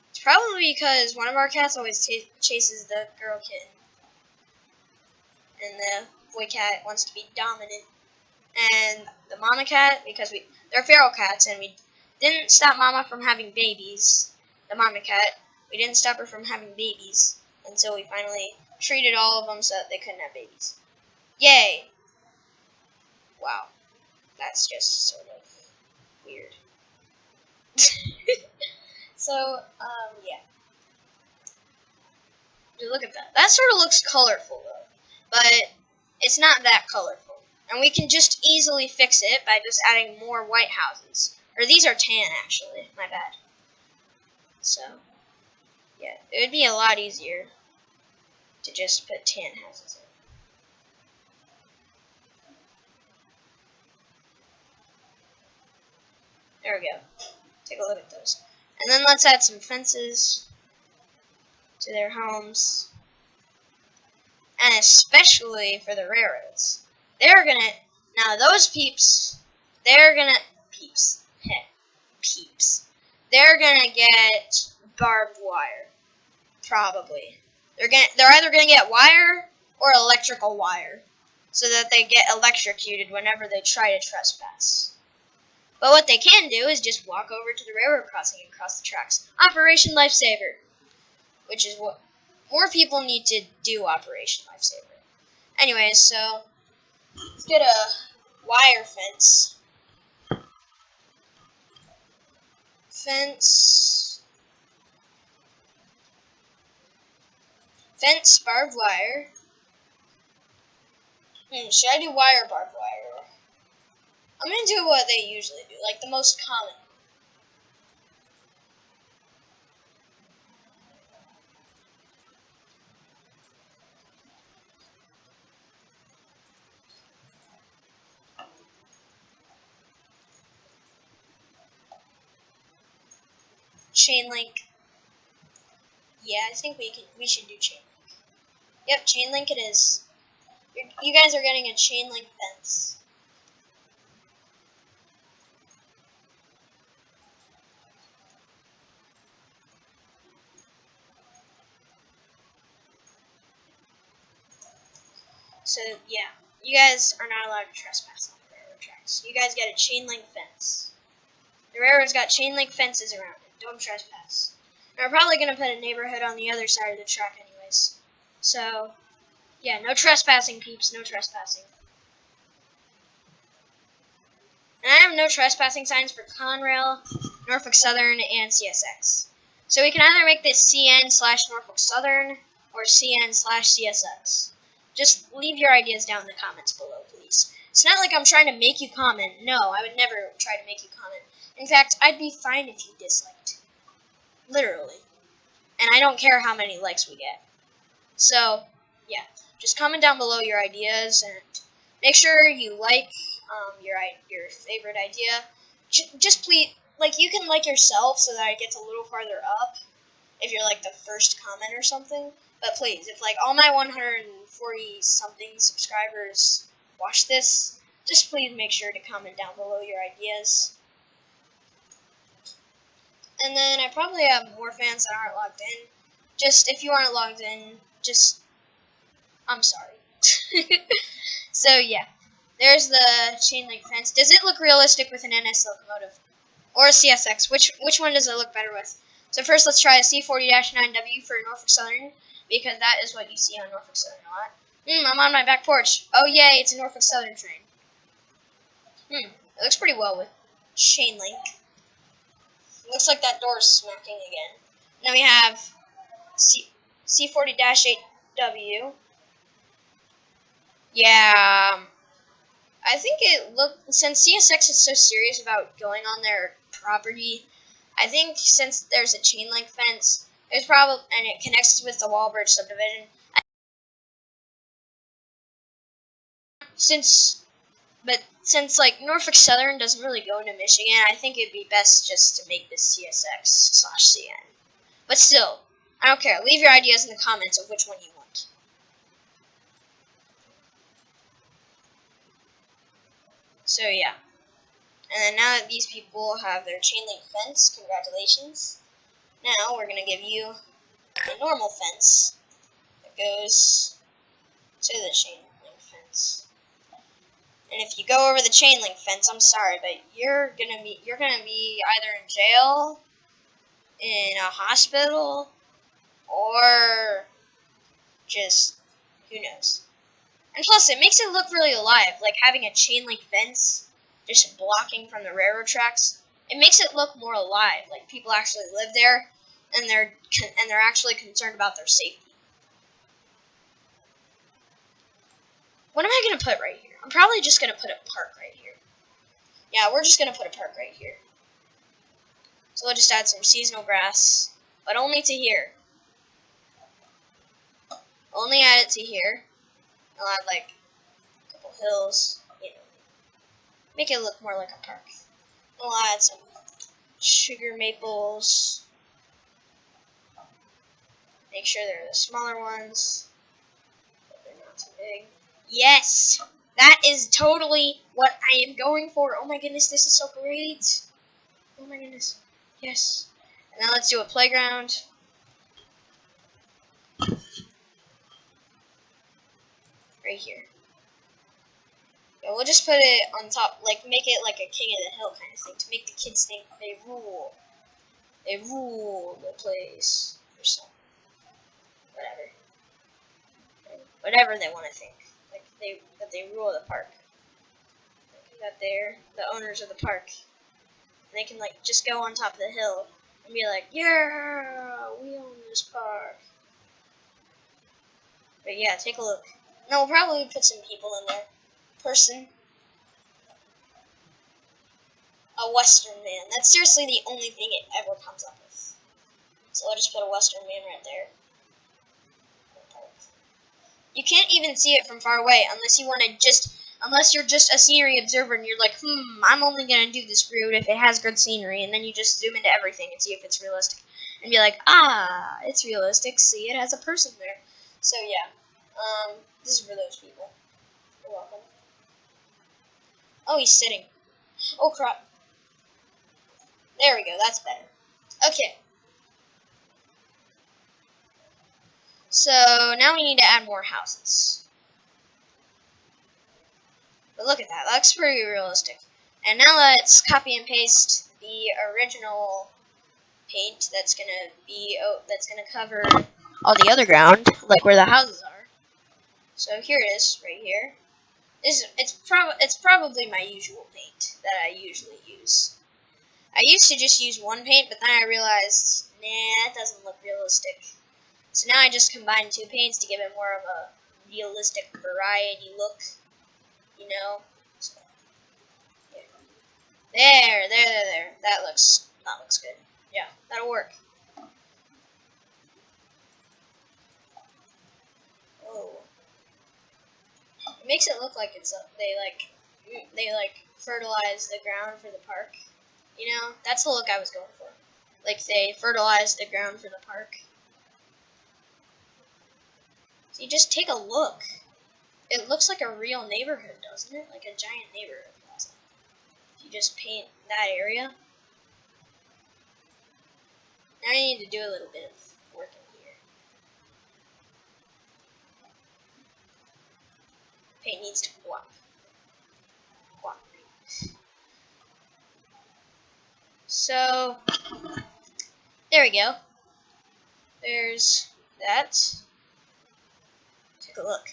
it's probably because one of our cats always chases the girl kitten. And the boy cat wants to be dominant. And the mama cat, because they're feral cats, and we didn't stop mama from having babies. The mama cat, we didn't stop her from having babies until we finally treated all of them so that they couldn't have babies. Yay! Wow, that's just sort of weird. So, yeah. Look at that. That sort of looks colorful, though. But it's not that colorful. And we can just easily fix it by just adding more white houses. Or these are tan, actually. My bad. So, yeah. It would be a lot easier to just put tan houses in. There we go. Take a look at those. And then let's add some fences to their homes. And especially for the railroads. They're gonna, now those peeps, they're gonna, peeps, they're gonna get barbed wire, probably. They're either gonna get wire or electrical wire, so that they get electrocuted whenever they try to trespass. But what they can do is just walk over to the railroad crossing and cross the tracks. Operation Lifesaver, which is what more people need to do. Operation Lifesaver. Anyways, so let's get a wire fence. Fence, barbed wire. Should I do wire, barbed wire? I'm gonna do what they usually do, like the most common. Chain link. Yeah, I think we should do chain link. Yep, chain link it is. You guys are getting a chain link fence. So yeah, you guys are not allowed to trespass on the railroad tracks. You guys get a chain link fence. The railroad's got chain link fences around it. Don't trespass. And we're probably gonna put a neighborhood on the other side of the track anyways. So yeah, no trespassing, peeps. No trespassing. And I have no trespassing signs for Conrail, Norfolk Southern, and CSX. So we can either make this CN/Norfolk Southern or CN/CSX. Just leave your ideas down in the comments below, please. It's not like I'm trying to make you comment. No, I would never try to make you comment. In fact, I'd be fine if you disliked. Literally. And I don't care how many likes we get. So, yeah. Just comment down below your ideas and make sure you like your favorite idea. Just please, like, you can like yourself so that it gets a little farther up if you're like the first comment or something. But please, if like all my 140 something subscribers watch this, just please make sure to comment down below your ideas. And then I probably have more fans that aren't logged in. Just if you aren't logged in, just I'm sorry. So yeah. There's the chain link fence. Does it look realistic with an NS locomotive? Or a CSX? Which one does it look better with? So first let's try a C40-9W for Norfolk Southern, because that is what you see on Norfolk Southern a lot. I'm on my back porch. Oh yay, it's a Norfolk Southern train. It looks pretty well with chain link. Looks like that door is smacking again. Then we have C40-8W. Yeah, I think since CSX is so serious about going on their property, I think since there's a chain link fence, and it connects with the Walbridge subdivision, since like Norfolk Southern doesn't really go into Michigan, I think it'd be best just to make this CSX/CN. But still, I don't care. Leave your ideas in the comments of which one you want. So yeah. And then now that these people have their chain link fence, congratulations. Now we're going to give you a normal fence that goes to the chain link fence. And if you go over the chain link fence, I'm sorry, but you're gonna be either in jail, in a hospital, or just, who knows. And plus, it makes it look really alive, like having a chain link fence just blocking from the railroad tracks. It makes it look more alive, like people actually live there, and they're actually concerned about their safety. What am I gonna put right here? I'm probably just gonna put a park right here. Yeah, we're just gonna put a park right here. So we'll just add some seasonal grass, but only to here. Only add it to here. I'll add like a couple hills, you know, make it look more like a park. We'll add some sugar maples. Make sure they're the smaller ones, but they're not too big. Yes! That is totally what I am going for. Oh my goodness, this is so great. Oh my goodness. Yes. And now let's do a playground. Right here. Yeah, we'll just put it on top, like make it like a king of the hill kind of thing, to make the kids think they rule. They rule the place or something. Whatever they want to think. Like that they rule the park. Like that they're the owners of the park. And they can like just go on top of the hill and be like, yeah, we own this park. But yeah, take a look. No, we'll probably put some people in there. Person. A Western man. That's seriously the only thing it ever comes up with. So I'll just put a Western man right there. You can't even see it from far away unless you're just a scenery observer and you're like, I'm only gonna do this route if it has good scenery, and then you just zoom into everything and see if it's realistic. And be like, it's realistic, see, it has a person there. So yeah. This is for those people. You're welcome. Oh, he's sitting. Oh crap. There we go, that's better. Okay. So now we need to add more houses. But look at that, that looks pretty realistic. And now let's copy and paste the original paint that's gonna cover all the other ground, like where the houses are. So here it is, right here. It's probably my usual paint that I usually use. I used to just use one paint, but then I realized, nah, it doesn't look realistic. So now I just combine two paints to give it more of a realistic variety look, you know. So, yeah. There. That looks good. Yeah, that'll work. Oh, it makes it look like they fertilize the ground for the park. You know, that's the look I was going for. Like they fertilize the ground for the park. So you just take a look. It looks like a real neighborhood, doesn't it? Like a giant neighborhood plaza. If you just paint that area. Now you need to do a little bit of work in here. Paint needs to cooperate. So, there we go. There's that. Take a look.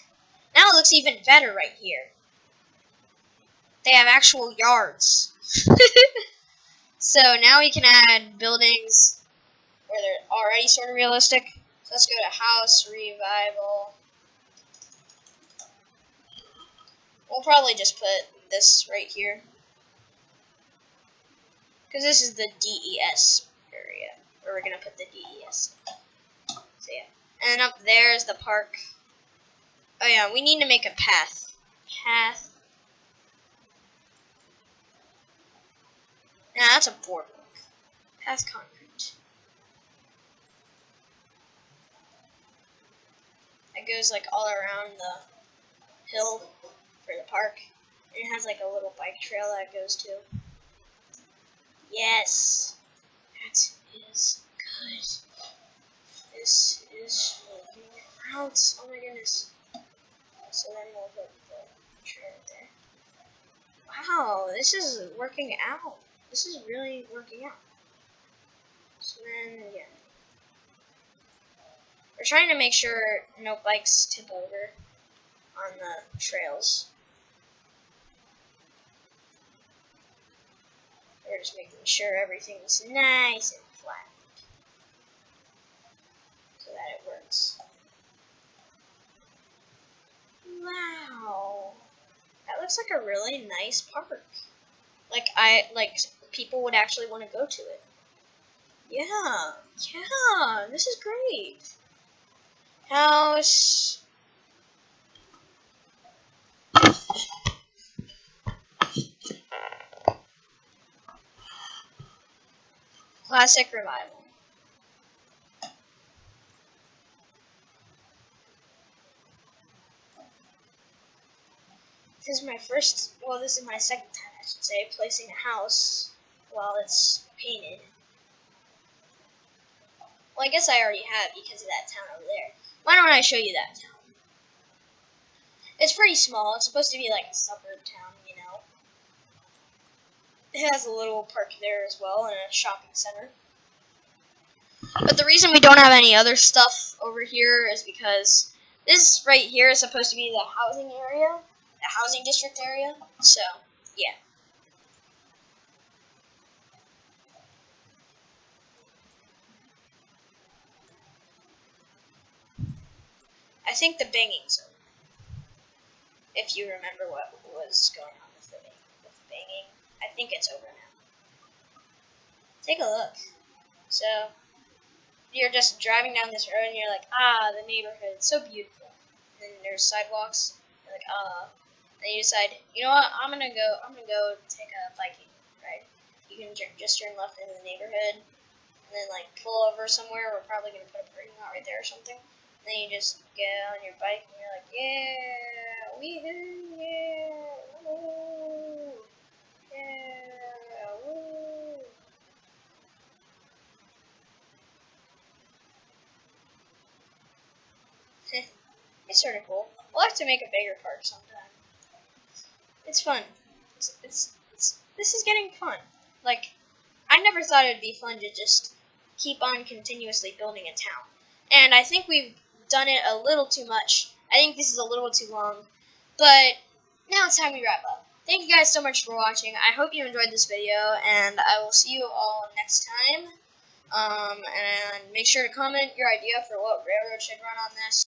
Now it looks even better right here. They have actual yards. So now we can add buildings where they're already sort of realistic. So let's go to house revival. We'll probably just put this right here, because this is the DES area where we're going to put the DES. So yeah. And up there is the park. Oh yeah, we need to make a path. Now that's a boardwalk. Path concrete. It goes like all around the hill for the park. And it has like a little bike trail that it goes to. Yes. That is good. This is working out. Oh my goodness. So then we'll put the trail there. Wow, this is working out. This is really working out. So then, yeah. We're trying to make sure no bikes tip over on the trails. We're just making sure everything's nice and flat so that it works. Wow, that looks like a really nice park. Like people would actually want to go to it. Yeah, this is great. House. Classic revival. This is my first, well, this is my second time, I should say, placing a house while it's painted. Well, I guess I already have because of that town over there. Why don't I show you that town? It's pretty small. It's supposed to be like a suburb town, you know. It has a little park there as well and a shopping center. But the reason we don't have any other stuff over here is because this right here is supposed to be the housing area, the housing district area. So, yeah. I think the banging's over. If you remember what was going on with the banging, I think it's over now. Take a look. So, you're just driving down this road and you're like, ah, the neighborhood, so beautiful. And then there's sidewalks. You're like, ah. And you decide, you know what? I'm gonna go take a biking ride. You can just turn left into the neighborhood, and then like pull over somewhere. We're probably gonna put a parking lot right there or something. And then you just get on your bike and you're like, yeah, weehoo, yeah, woo, yeah, woo. It's sort of cool. We'll have to make a bigger park sometime. It's fun. This is getting fun. Like, I never thought it'd be fun to just keep on continuously building a town. And I think we've done it a little too much. I think this is a little too long. But now it's time we wrap up. Thank you guys so much for watching. I hope you enjoyed this video, and I will see you all next time. And make sure to comment your idea for what railroad should run on this.